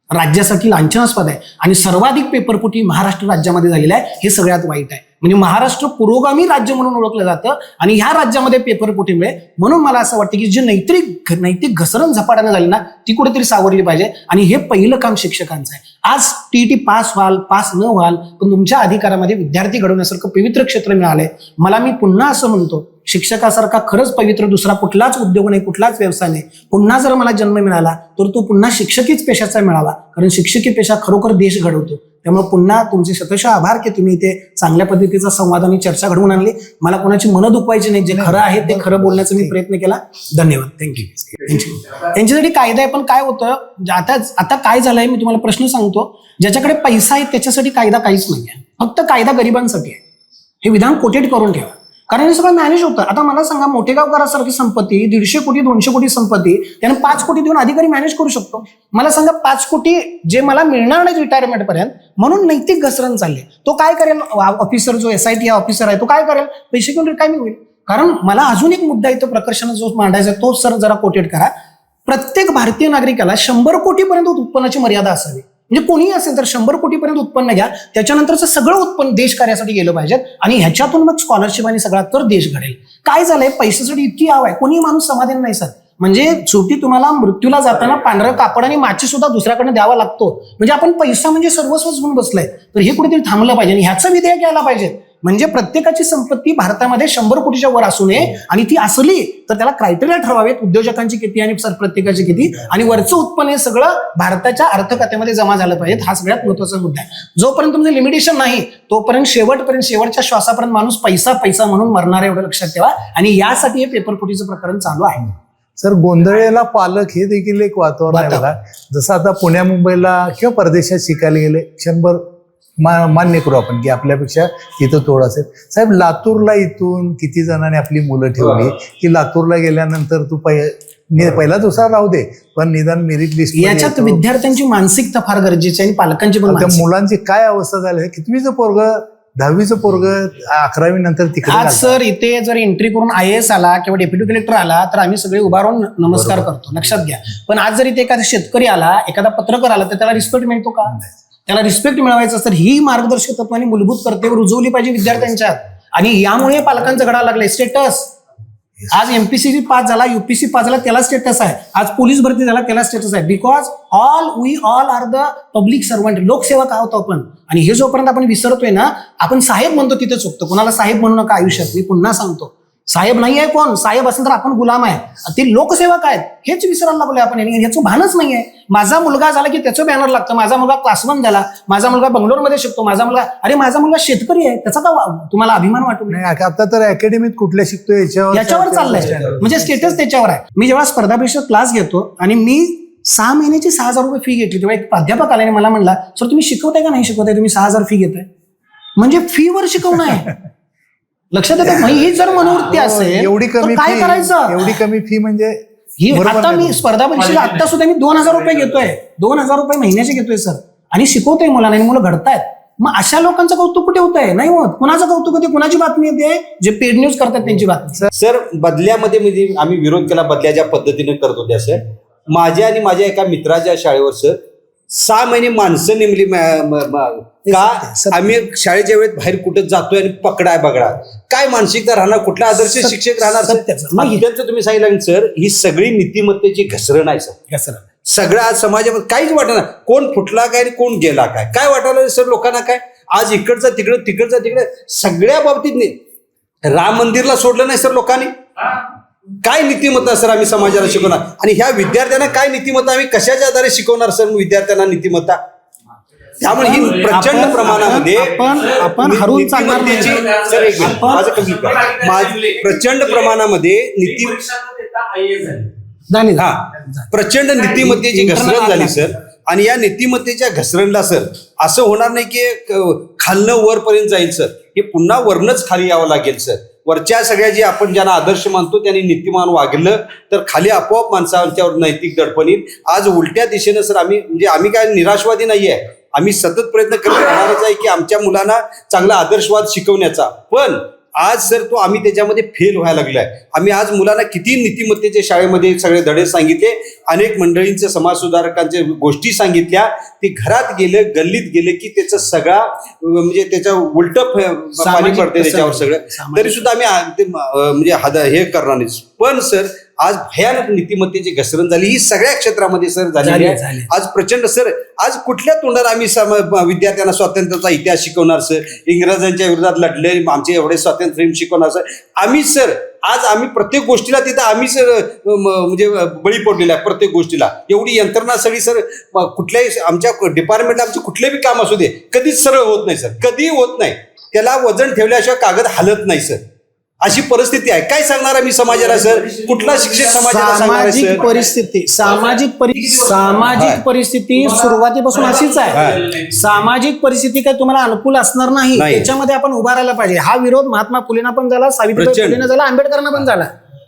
राज्यासाठी लांछनास्पद आहे. आणि सर्वाधिक पेपर फुटी महाराष्ट्र राज्यामध्ये झालेला आहे, हे सगळ्यात वाईट आहे. म्हणजे महाराष्ट्र पुरोगामी राज्य म्हणून ओळखलं जातं आणि ह्या राज्यामध्ये पेपरफुटीमुळे म्हणून मला असं वाटतं की जी नैतिक घसरण झपाट्यानं झाली ना ती कुठेतरी सावरली पाहिजे आणि हे पहिलं काम शिक्षकांचं आहे. आज टीईटी पास व्हाल पास न व्हाल पण तुमच्या अधिकारामध्ये विद्यार्थी घडवण्यासारखं पवित्र क्षेत्र मिळालंय. मला मी पुन्हा असं म्हणतो शिक्षकासारखा खरंच पवित्र दुसरा कुठलाच उद्योग नाही, कुठलाच व्यवसाय नाही. पुन्हा जर मला जन्म मिळाला तर तो पुन्हा शिक्षकीच पेशाचा मिळाला, कारण शिक्षकी पेशा खरोखर देश घडवतो. त्यामुळे पुन्हा तुमचे शतशः आभार की तुम्ही इथे चांगल्या पद्धतीचा संवाद आणि चर्चा घडवून आणली. मला कोणाची मनं दुखवायची नाही, जे खरं आहे ते खरं बोलण्याचा मी प्रयत्न केला. धन्यवाद. थँक्यू. यांच्यासाठी कायदा आहे, पण काय होतं आता काय झालंय मी तुम्हाला प्रश्न सांगतो. ज्याच्याकडे पैसा आहे त्याच्यासाठी कायदा काहीच नाही आहे, फक्त कायदा गरिबांसाठी आहे. हे विधान कोटेड करून ठेवा, कारण हे सगळं मॅनेज होतं. आता मला सांगा मोठेगावकरांसारखी संपत्ती 150 कोटी 200 कोटी संपत्ती त्याने 5 कोटी देऊन अधिकारी मॅनेज करू शकतो. मला सांगा 5 कोटी जे मला मिळणार नाही रिटायरमेंट पर्यंत म्हणून नैतिक घसरण चालली. तो काय करेल? ऑफिसर जो SIT ऑफिसर आहे तो काय करेल? पैसे घेऊन रिटायरमेंट होईल. कारण मला अजून एक मुद्दा इथं प्रकर्षानं जो मांडायचा तो सर जरा कोटेड करा. प्रत्येक भारतीय नागरिकाला 100 कोटीपर्यंत उत्पन्नाची मर्यादा असावी. म्हणजे कोणीही असेल तर 100 कोटीपर्यंत उत्पन्न घ्या, त्याच्यानंतरचं सगळं उत्पन्न देश कार्यासाठी गेलं पाहिजे आणि ह्याच्यातून मग स्कॉलरशिप आणि सगळा तर देश घडेल. काय झालंय पैशासाठी इतकी आव आहे, कोणी माणूस समाधान नाही सर. म्हणजे शेवटी तुम्हाला मृत्यूला जाताना पांढरं कापड आणि माची सुद्धा दुसऱ्याकडे द्यावा लागतो. म्हणजे आपण पैसा म्हणजे सर्वस्वच होऊन बसलाय. तर हे कुठेतरी थांबलं पाहिजे आणि ह्याचं विधेयक यायला पाहिजे. म्हणजे प्रत्येकाची संपत्ती भारतामध्ये 100 कोटीच्या वर असू नये आणि ती असली तर त्याला क्रायटेरिया ठरवावेत, उद्योजकांची किती आणि प्रत्येकाची किती आणि वरचं उत्पन्न हे सगळं भारताच्या अर्थखात्यामध्ये जमा झालं पाहिजे. हा सगळ्यात महत्त्वाचा मुद्दा आहे. जोपर्यंत तुमचं लिमिटेशन नाही तोपर्यंत शेवटच्या श्वासापर्यंत माणूस पैसा पैसा म्हणून मरणार आहे, एवढं लक्षात ठेवा. आणि यासाठी हे पेपरफुटीचं प्रकरण चालू आहे. सर गोंधळेला पालक हे देखील एक वातावरण आहे बघा. जसं आता पुण्या मुंबईला किंवा परदेशात शिकायला गेले क्षणभर मान्य करू आपण की आपल्यापेक्षा इथं थोडं असेल. साहेब लातूरला इथून किती जणांनी आपली मुलं ठेवली की लातूरला गेल्यानंतर तू पहिला दुसरा राहू दे पण निदान मेरिट लिस्ट याच्यात विद्यार्थ्यांची मानसिकता फार गरजेची आहे आणि पालकांची पण त्या मुलांची काय अवस्था झाली. कितवीचं पोरग 10वीचं पोरग 11वी नंतर तिकडे आज सर इथे जर एंट्री करून IAS आला किंवा डेप्युटी कलेक्टर आला तर आम्ही सगळे उभारून नमस्कार करतो, लक्षात घ्या. पण आज जर इथे एखादा शेतकरी आला, एखादा पत्रकार आला तर त्याला रिस्पेक्ट मिळतो का? त्याला रिस्पेक्ट मिळवायचं असतं. ही मार्गदर्शक तत्वांनी मूलभूत कर्तव्य रुजवली पाहिजे विद्यार्थ्यांच्यात आणि यामुळे पालकांचं घडायला लागलंय. स्टेटस आज MPSC पास झाला, UPSC पास झाला त्याला स्टेटस आहे. आज पोलीस भरती झाला त्याला स्टेटस आहे. Because we all are the public servant. लोकसेवक आहोत आपण. आणि हे जोपर्यंत आपण विसरतोय ना, आपण साहेब म्हणतो तिथे चुकतो. कोणाला साहेब म्हणू नका आयुष्यात. मी पुन्हा सांगतो साहेब नाही आहे कोण, साहेब असेल तर आपण गुलाम आहे. ते लोकसेवक आहेत हेच विसरायला लागलोय आपण. याचं भानच नाहीये. माझा मुलगा झाला की त्याचं बॅनर लागतं. माझा मुलगा क्लास 1 झाला, माझा मुलगा बंगलोरमध्ये शिकतो, माझा मुलगा शेतकरी आहे, त्याचा का तुम्हाला अभिमान वाटू नये? आता तर अकॅडमीत कुठल्या शिकतो याच्यावर चाललंय. म्हणजे स्टेटस त्याच्यावर आहे. मी जेव्हा स्पर्धा परीक्षा क्लास घेतो आणि मी 6 महिन्याची 6,000 रुपये फी घेतली तेव्हा एक प्राध्यापक आल्याने मला म्हणला, सर तुम्ही शिकवताय का नाही शिकवताय, तुम्ही 6,000 फी घेताय म्हणजे फीवर शिकवणं आहे. लक्षात येतं. ही जर मनोवृत्ती असेल एवढी कमी काय करायचं? एवढी कमी फी म्हणजे ही आता मी स्पर्धा परीक्षेला आता सुद्धा मी 2,000 रुपये घेतोय, 2,000 रुपये महिन्याचे घेतोय सर आणि शिकवतोय मुलांना आणि मुलं घडतायत. मग अशा लोकांचं कौतुक कुठे होतंय? नाही होत. कुणाचं कौतुक होते? कुणाची बातमी येते? जे पेड न्यूज करतात त्यांची बातमी. सर बदल्यामध्ये आम्ही विरोध केला, बदल्या ज्या पद्धतीने करत होत्या सर. माझ्या आणि माझ्या एका मित्राच्या शाळेवर सर 6 महिने माणसं नेमली का आम्ही शाळेच्या वेळेत बाहेर कुठं जातोय आणि पकडाय बघडा काय मानसिकता राहणार, कुठला आदर्श शिक्षक राहणार सर? त्यांचं तुम्ही सांगितलं सर ही सगळी नीतिमत्तेची घसरण आहे सर. सगळं आज समाजामध्ये काहीच वाटणार कोण फुटला काय आणि कोण गेला काय वाटायला सर लोकांना. काय आज इकडचा तिकडं तिकडचा तिकडे सगळ्या बाबतीत राम मंदिरला सोडलं नाही सर लोकांनी. काय नीतिमत्ता सर आम्ही समाजाला शिकवणार आणि ह्या विद्यार्थ्यांना काय नीतिमत्ता आम्ही कशाच्या आधारे शिकवणार सर विद्यार्थ्यांना नीतिमत्ता? त्यामुळे ही प्रचंड प्रमाणामध्ये आपण हरून चालणार नाही सर. एक प्रचंड प्रमाणामध्ये प्रचंड नीतिमत्तेची घसरण झाली सर. आणि या नीतिमत्तेच्या घसरणला सर असं होणार नाही की खालनं वरपर्यंत जाईल सर. हे पुन्हा वरनच खाली यावं लागेल सर. वरच्या सगळ्या जे आपण ज्यांना आदर्श मानतो त्यांनी नीतिमान वागलं तर खाली आपोआप माणसांच्यावर नैतिक दडपण येईल. आज उलट्या दिशेनं सर आम्ही काय निराशवादी नाहीये. आम्ही सतत प्रयत्न करत राहणारच आहे की आमच्या मुलांना चांगला आदर्शवाद शिकवण्याचा. पण आज सर तो आम्ही त्याच्यामध्ये फेल व्हायला लागलाय. आम्ही आज मुलांना किती नीतिमत्तेचे शाळेमध्ये सगळे धडे सांगितले, अनेक मंडळींचे समाजसुधारकांचे गोष्टी सांगितल्या, ते घरात गेले, गल्लीत गेले की त्याचं सगळा म्हणजे त्याच्या उलट पाणी पडते त्याच्यावर सगळं. तरी सुद्धा आम्ही म्हणजे हे करणार नाही. पण सर आज भयानक नीतिमत्तेची घसरण झाली ही सगळ्या क्षेत्रामध्ये सर झाली आहे. आज प्रचंड सर आज कुठल्या तोंडाला आम्ही विद्यार्थ्यांना स्वातंत्र्याचा इतिहास शिकवणार सर, इंग्रजांच्या विरोधात लढले आमचे एवढे स्वातंत्र्य शिकवणार सर. आम्ही सर आज आम्ही प्रत्येक गोष्टीला तिथं आम्ही सर म्हणजे बळी पडलेला आहे. प्रत्येक गोष्टीला एवढी यंत्रणा सगळी सर कुठल्याही आमच्या डिपार्टमेंटला आमचे कुठलेही काम असू दे कधीच सरळ होत नाही सर, कधीही होत नाही. त्याला वजन ठेवल्याशिवाय कागद हलत नाही सर. अशी परिस्थिती आहे. काय सांगणार आम्ही समाजाला सर? कुठला शिक्षक समाजाला सांगणार आहे सर? सामाजिक परिस्थिती सुरुवातीपासून अशीच आहे. सामाजिक परिस्थिती काय तुम्हाला अनुकूल असणार नाही, त्याच्यामध्ये आपण उभा राहायला पाहिजे. हा विरोध महात्मा फुलेंना पण झाला, सावित्रीबाई फुलेंना झाला, आंबेडकरांना पण झाला.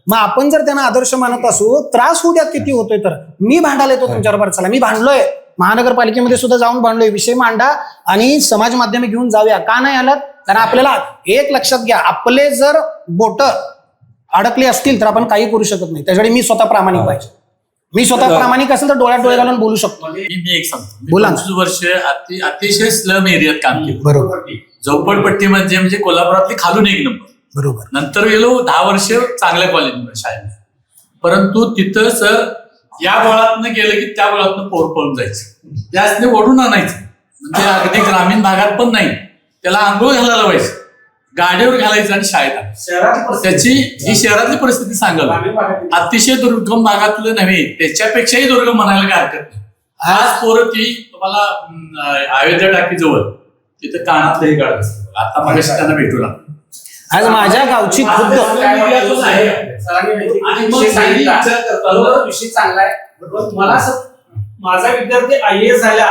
मग आपण जर त्यांना आदर्श मानत असू, त्रास होऊ द्यात किती होतोय. तर मी भांडायला येतो तुमच्याबरोबर, चला मी भांडलोय, महानगरपालिकेमध्ये सुद्धा जाऊन भांडलोय, विषय मांडा आणि समाज माध्यमे घेऊन जाऊया. का नाही आलात? कारण आपल्याला एक लक्षात घ्या, आपले जर बोट अडकले असतील तर आपण काही करू शकत नाही. त्याच्यासाठी मी स्वतः प्रामाणिक पाहिजे. मी स्वतः प्रामाणिक असेल तर डोळ्यात डोळे घालून बोलू शकतो. मी एक सांगतो, बोला. 25 वर्ष अतिशय स्लम एरियात काम केलं. बरोबर झोपडपट्टी म्हणजे कोल्हापुरातली खालून एक नंबर. बरोबर. नंतर गेलो 10 वर्ष चांगल्या कॉलेजमध्ये शाळेत. परंतु तिथं सर या गोळातनं गेलं की त्या गोळातनं पोर पळून जायचं, त्यासने ओढून आणायचं. म्हणजे अगदी ग्रामीण भागात पण नाही, त्याला आंघोळ घालायला लावायचं, गाडीवर घालायचं आणि शाळेत आणायचं. त्याची ही शहरातली परिस्थिती सांगाल, अतिशय दुर्गम भागातलं नव्हे त्याच्यापेक्षाही दुर्गम म्हणायला काय हरकत नाही. आज पोरं ती तुम्हाला अयोध्या टाकीजवळ तिथं कानातलं हे काढत असतं. आता मागाशी त्यांना भेटू लागतो. आज माझ्या गावची खुद्द विषय चांगला आहे. मला असं माझा विद्यार्थी IAS झाला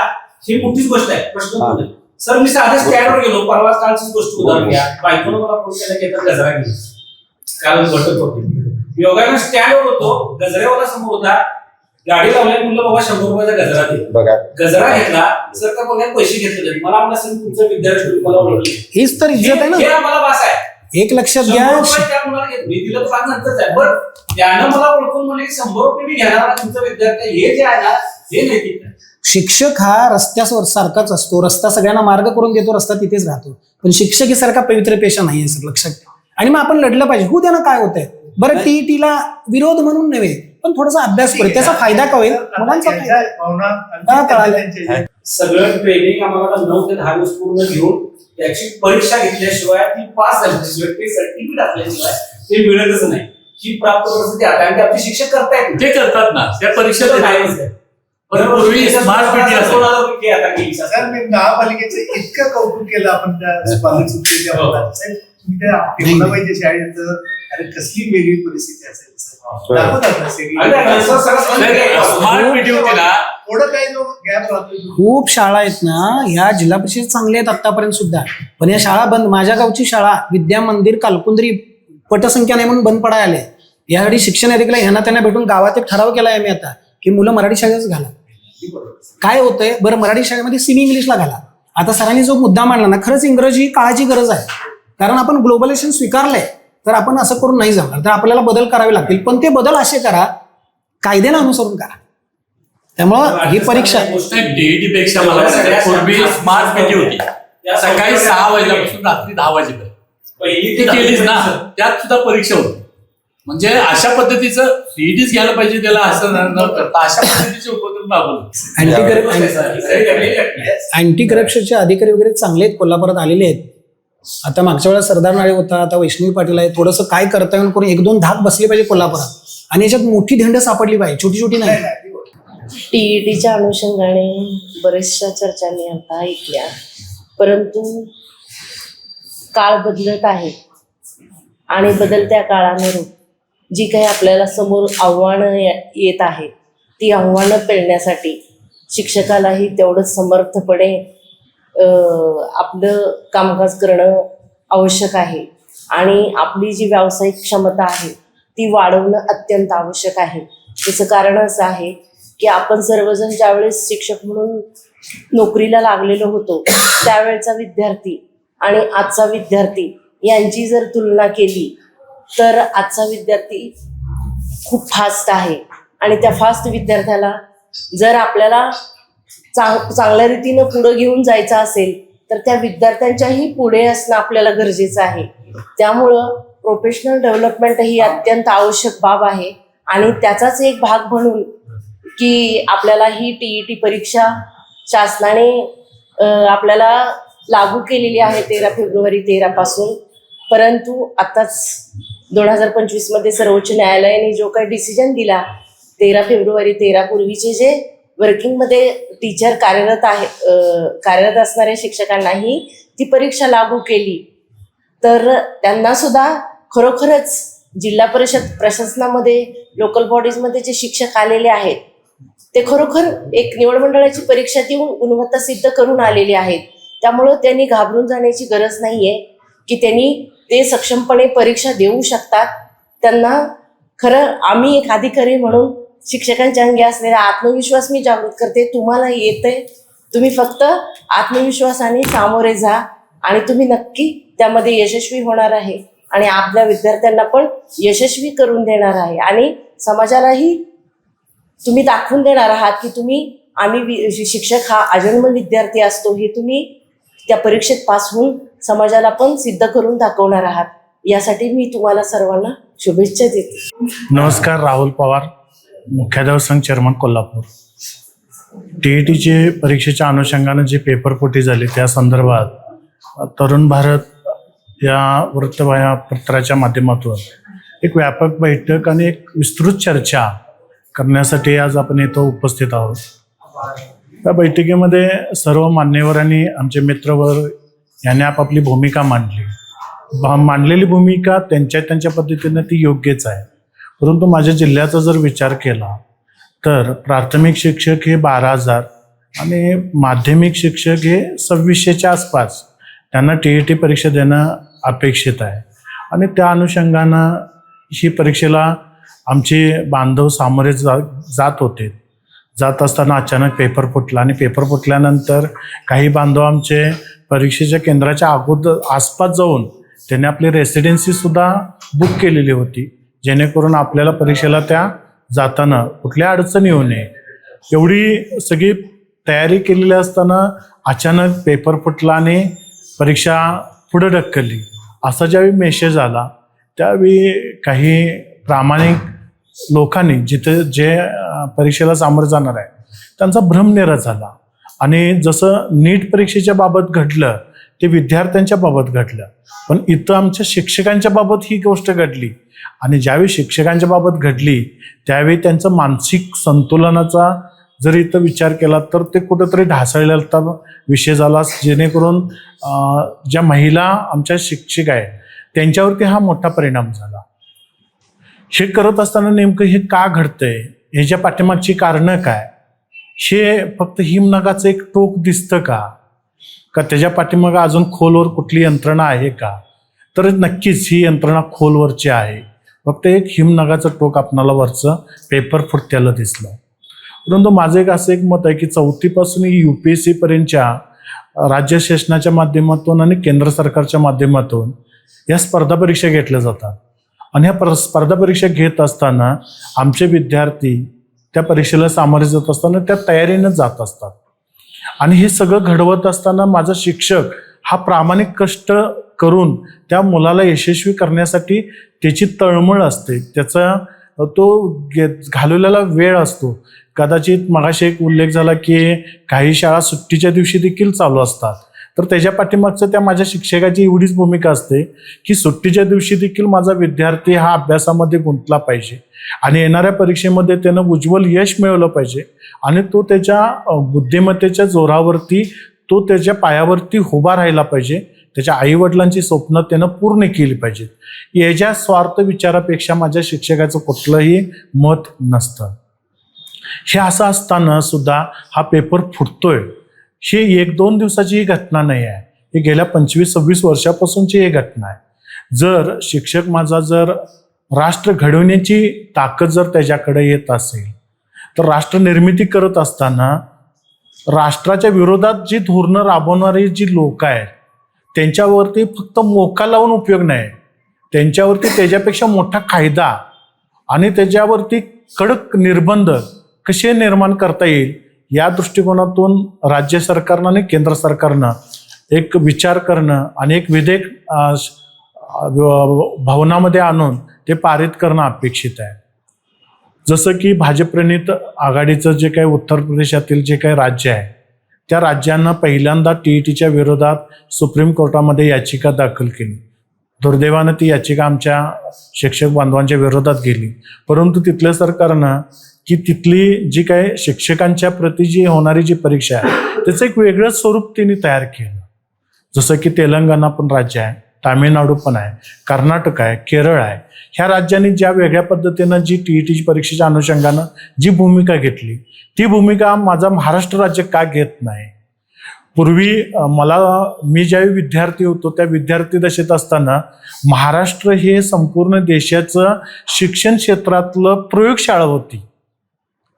ही मोठीच गोष्ट आहे, प्रश्न नाही. सर मी साध्या स्टँडवर गेलो, परवा कालचीच गोष्ट उदाहरण घ्या. बायकोनं मला फोन केला की गजरा घेऊन काल वाटत होते. योगाने स्टँडवर होतो, गजऱ्यावाला समोर होता, गाडी लावल्या, म्हणलं बाबा 100 रुपयाचा गजरा दे. गजरा घेतला. सर का बघा पैसे घेतले, मला म्हणलं सर तुमचं विद्यार्थी मला ओळखले. हीच तर इज्जत आहे ना. हे आम्हाला वास आहे. एक लक्षात घ्या, मी दिलं तर नंतरच आहे, पण त्यानं मला ओळखून म्हणे 100 रुपये मी घेणार तुमचा विद्यार्थी, हे जे आहे ना हे नैतिक आहे. शिक्षक हा रस्त्यावर सारखाच असतो, रस्ता सगळ्यांना मार्ग करून देतो, रस्ता तिथेच राहतो. पण शिक्षक ही सारखा पवित्र पेशा नाहीये सर, लक्षात घ्या. आणि मग आपण लढलं पाहिजे. हो त्यानं काय होतंय बरं, TETला विरोध म्हणून नव्हे, पण थोडासा अभ्यास करू, त्याचा फायदा का होईल, मुलांचा फायदा. सगळं ट्रेनिंग आम्हाला 9 ते 10 दिवस पूर्ण घेऊन त्याची परीक्षा घेतल्याशिवाय ती पास झाल्याशिवाय ते सर्टिफिकेट असल्याशिवाय ते मिळतच नाही. ही प्राप्त परिस्थिती आहे, कारण की आपले शिक्षक करतायत, ते करतात ना, त्या परीक्षेत नाही. पण पूर्वी स्मार्ट पेटी असायची. सर मी महापालिकेचं इतकं कौतुक केलं आपण त्या पाहिजे शाळेत, अरे कसली वेगळी परिस्थिती असेल स्मार्ट पेटी होती ना. थोडं काही गॅप राहतो. खूप शाळा आहेत ना ह्या जिल्हा परिषद चांगल्या आहेत आतापर्यंत सुद्धा, पण या शाळा बंद. माझ्या गावची शाळा विद्या मंदिर कालकुंद्री पटसंख्या नाही म्हणून बंद पडायला आले. यासाठी शिक्षण अधिकारी ह्यांना त्यांना भेटून गावात एक ठराव केलाय आम्ही आता की मुलं मराठी शाळेतच घाला. काय होतंय बरं, मराठी शाळेमध्ये सेमी इंग्लिशला घाला. आता सरांनी जो मुद्दा मांडला ना, खरंच इंग्रजी काळाची गरज आहे, कारण आपण ग्लोबलायझेशन स्वीकारलंय. तर आपण असं करून नाही जमणार, तर आपल्याला बदल करावे लागतील. पण ते बदल असे करा, कायद्याला अनुसरून करा. त्यामुळं ही परीक्षा TET पेक्षा मला पूर्वी स्मार्ट पेटी होती, सकाळी 6 वाजल्यापासून रात्री 10 वाजेपर्यंत पहिली ती केलीच ना, त्यात सुद्धा परीक्षा होती. म्हणजे अशा पद्धतीचं TETच घ्यायला पाहिजे त्याला, असं न करता अशा पद्धतीचे उपक्रम राबवले. अँटी करप्शनचे अधिकारी वगैरे चांगले आहेत, कोल्हापुरात आलेले आहेत. आता मागच्या वेळेला सरदार नाळे होता, आता वैष्णवी पाटील आहे. थोडंसं काय करता येऊन करून 1-2 धाक बसले पाहिजे कोल्हापुरात, आणि याच्यात मोठी ढेंड सापडली पाहिजे, छोटी छोटी नाही. TETच्या अनुषंगाने बऱ्याचशा चर्चा मी आता ऐकल्या, परंतु काळ बदलत आहे आणि बदलत्या काळानुरूप जी काही आपल्याला समोर आव्हानं येत आहेत, ती आव्हानं पेलण्यासाठी शिक्षकालाही तेवढंच समर्थपणे आपलं कामकाज करणं आवश्यक आहे. आणि आपली जी व्यावसायिक क्षमता आहे ती वाढवणं अत्यंत आवश्यक आहे. त्याचं कारण असं आहे की आपण सर्वजण ज्यावेळेस शिक्षक म्हणून नोकरीला लागलेलो होतो त्यावेळेचा विद्यार्थी आणि आजचा विद्यार्थी यांची जर तुलना केली तर आजचा विद्यार्थी खूप फास्ट आहे आणि त्या फास्ट विद्यार्थ्याला जर आपल्याला चांगल्या रीतीनं पुढे घेऊन जायचं असेल तर त्या विद्यार्थ्यांच्याही पुढे असणं आपल्याला गरजेचं आहे. त्यामुळं प्रोफेशनल डेव्हलपमेंट ही अत्यंत आवश्यक बाब आहे आणि त्याचाच एक भाग म्हणून की आपल्याला ही TET परीक्षा शासनाने आपल्याला लागू केलेली आहे 13 फेब्रुवारी 13 पासून. परंतु आताच 2025 मध्ये सर्वोच्च न्यायालयाने जो काही डिसिजन दिला 13 फेब्रुवारी 13 पूर्वीचे जे वर्किंगमध्ये टीचर कार्यरत असणाऱ्या शिक्षकांनाही ती परीक्षा लागू केली तर त्यांना सुद्धा खरोखरच जिल्हा परिषद प्रशासनामध्ये लोकल बॉडीजमध्ये जे शिक्षक आलेले आहेत ते खरोखर एक निवड मंडळाची परीक्षा देऊन गुणवत्ता सिद्ध करून आलेले आहेत. त्यामुळं त्यांनी घाबरून जाण्याची गरज नाहीये की त्यांनी ते सक्षमपणे परीक्षा देऊ शकतात. त्यांना खरं आम्ही एक अधिकारी म्हणून शिक्षकांच्या अंगी असलेला आत्मविश्वास मी जागृत करते. तुम्हाला येतंय, तुम्ही फक्त आत्मविश्वासाने सामोरे जा आणि तुम्ही नक्की त्यामध्ये यशस्वी होणार आहे आणि आपल्या विद्यार्थ्यांना पण यशस्वी करून देणार आहे आणि समाजालाही तुम्ही दाखवून देणार आहात की आम्ही शिक्षक हा अजन्म विद्यार्थी असतो हे तुम्ही त्या परीक्षेत पास होऊन समाजाला पण सिद्ध करून दाखवणार आहात. यासाठी मी तुम्हाला सर्वांना शुभेच्छा देते. नमस्कार, राहुल पवार, मुख्याध्यापक संघ चेअरमन कोल्हापूर. TETचे परीक्षेच्या अनुषंगाने जे पेपरफुटी झाली त्या संदर्भात तरुण भारत या वृत्तपत्राच्या माध्यमातून एक व्यापक बैठक आणि एक विस्तृत चर्चा करण्यासाठी आज आपण इथं उपस्थित आहोत. त्या बैठकीमध्ये सर्व मान्यवरांनी, आमचे मित्रवर्ग यांनी आपापली भूमिका मांडलेली भूमिका त्यांच्या पद्धतीने ती योग्यच आहे. परंतु माझ्या जिल्ह्याचा जर विचार केला तर प्राथमिक शिक्षक हे 12,000 आणि माध्यमिक शिक्षक हे 2600च्या आसपास त्यांना TET परीक्षा देणं अपेक्षित आहे आणि त्या अनुषंगानं ही परीक्षेला आमचे बांधव सामोरे जात होते. जात असताना अचानक पेपर फुटला आणि पेपर फुटल्यानंतर काही बांधव आमचे परीक्षेच्या केंद्राच्या आसपास जाऊन त्यांनी आपली रेसिडेन्सीसुद्धा बुक केलेली होती, जेणेकरून आपल्याला परीक्षेला त्या जाताना कुठल्या अडचणी येऊ नये एवढी सगळी तयारी केलेली असताना अचानक पेपर फुटला आणि परीक्षा पुढे ढकलली. असा ज्यावेळी मेसेज आला त्यावेळी काही प्रामाणिक लोकांनी जे परीक्षेला सामोरं जाणार आहे त्यांचा भ्रमनिराश झाला आणि जसं नीट परीक्षेच्या बाबत घडलं ते विद्यार्थ्यांच्या बाबत घडलं, पण इथं आमच्या शिक्षकांच्या बाबत ही गोष्ट घडली आणि ज्यावेळी शिक्षकांच्या बाबत घडली त्यावेळी त्यांचं मानसिक संतुलनाचा जर इथं विचार केला तर ते कुठंतरी ढासळलेला विषय झाला, जेणेकरून ज्या महिला आमच्या शिक्षक आहेत त्यांच्यावरती हा मोठा परिणाम झाला. हे करत असताना नेमकं हे का घडतंय, ह्याच्या पाठीमागची कारणं काय, हे फक्त हिमनगाचं एक टोक दिसतं का त्याच्या पाठीमागं अजून खोलवर कुठली यंत्रणा आहे का? तर नक्कीच ही यंत्रणा खोलवरची आहे. फक्त एक हिमनगाचं टोक आपणाला वरचं पेपर फुटत्याला दिसलं. परंतु माझं एक असं एक मत आहे की 4थी पासून UPSC पर्यंतच्या राज्य शासनाच्या माध्यमातून आणि केंद्र सरकारच्या माध्यमातून या स्पर्धा परीक्षा घेतल्या जातात आणि ह्या स्पर्धा परीक्षा घेत असताना आमचे विद्यार्थी त्या परीक्षेला सामोरे जात असताना त्या तयारीनं जात असतात आणि हे सगळं घडवत असताना माझा शिक्षक हा प्रामाणिक कष्ट करून त्या मुलाला यशस्वी करण्यासाठी त्याची तळमळ असते, त्याचा तो घालवलेला वेळ असतो. कदाचित मगाशी एक उल्लेख झाला की काही शाळा सुट्टीच्या दिवशी देखील चालू असतात, तर त्याच्या पाठीमागचं त्या माझ्या शिक्षकाची एवढीच भूमिका असते की सुट्टीच्या दिवशी देखील माझा विद्यार्थी हा अभ्यासामध्ये गुंतला पाहिजे आणि येणाऱ्या परीक्षेमध्ये त्यानं उज्ज्वल यश मिळवलं पाहिजे आणि तो त्याच्या बुद्धिमत्तेच्या जोरावरती तो त्याच्या पायावरती उभा राहिला पाहिजे, त्याच्या आईवडिलांची स्वप्न त्यानं पूर्ण केली पाहिजेत. याच्या स्वार्थ विचारापेक्षा माझ्या शिक्षकाचं कुठलंही मत नसतं. हे असं असताना सुद्धा हा पेपर फुटतोय, ही 1-2 दिवसाची ही घटना नाही आहे, ही गेल्या 25-26 वर्षापासूनची ही घटना आहे. जर शिक्षक माझा जर राष्ट्र घडवण्याची ताकद जर त्याच्याकडे येत असेल तर राष्ट्र निर्मिती करत असताना राष्ट्राच्या विरोधात जी धोरणं राबवणारी जी लोक आहेत त्यांच्यावरती फक्त मोका लावून उपयोग नाही, त्यांच्यावरती त्याच्यापेक्षा मोठा कायदा आणि त्याच्यावरती कडक निर्बंध कसे निर्माण करता येईल या दृष्टिकोनातून राज्य सरकारनं आणि केंद्र सरकारनं एक विचार करणं आणि एक विधेयक भवनामध्ये आणून ते पारित करणं अपेक्षित आहे. जसं की भाजपप्रणित आघाडीचं जे काही उत्तर प्रदेशातील जे काही राज्य आहे त्या राज्यांना पहिल्यांदा TETच्या विरोधात सुप्रीम कोर्टामध्ये याचिका दाखल केली. दुर्दैवानं ती याचिका आमच्या शिक्षक बांधवांच्या विरोधात गेली, परंतु तिथल्या सरकारनं की तिथली जी काही शिक्षकांच्या प्रती जी होणारी जी परीक्षा आहे त्याचं एक वेगळं स्वरूप त्यांनी तयार केलं. जसं की तेलंगणा पण राज्य आहे, तामिळनाडू पण आहे, कर्नाटक आहे, केरळ आहे. ह्या राज्यांनी ज्या वेगळ्या पद्धतीनं जी TETची परीक्षेच्या अनुषंगानं जी भूमिका घेतली ती भूमिका माझा महाराष्ट्र राज्य का घेत नाही. पूर्वी मी ज्यावेळी विद्यार्थी होतो त्या विद्यार्थी दशेत असताना महाराष्ट्र हे संपूर्ण देशाचं शिक्षण क्षेत्रातलं प्रयोगशाळा होती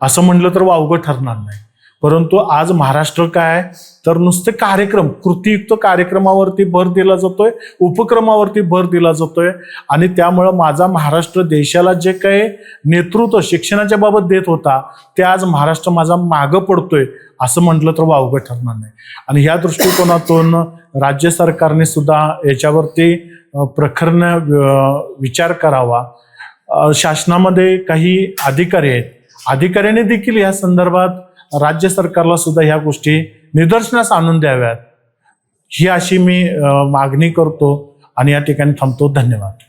असं म्हटलं तर वावगं ठरणार नाही. परंतु आज महाराष्ट्र काय तर नुसते कार्यक्रम, कृतीयुक्त कार्यक्रमावरती भर दिला जातोय, उपक्रमावरती भर दिला जातोय आणि त्यामुळं माझा महाराष्ट्र देशाला जे काही नेतृत्व शिक्षणाच्या बाबत देत होता ते आज महाराष्ट्र माझा मागं पडतोय असं म्हटलं तर वावगं ठरणार नाही. आणि ह्या दृष्टिकोनातून राज्य सरकारने सुद्धा याच्यावरती प्रखरने विचार करावा. शासनामध्ये काही अधिकारी आहेत, अधिकाऱ्यांनी देखील या संदर्भात राज्य सरकारला सुद्धा ह्या गोष्टी निदर्शनास आणून द्याव्यात ही अशी मी मागणी करतो आणि या ठिकाणी थांबतो. धन्यवाद.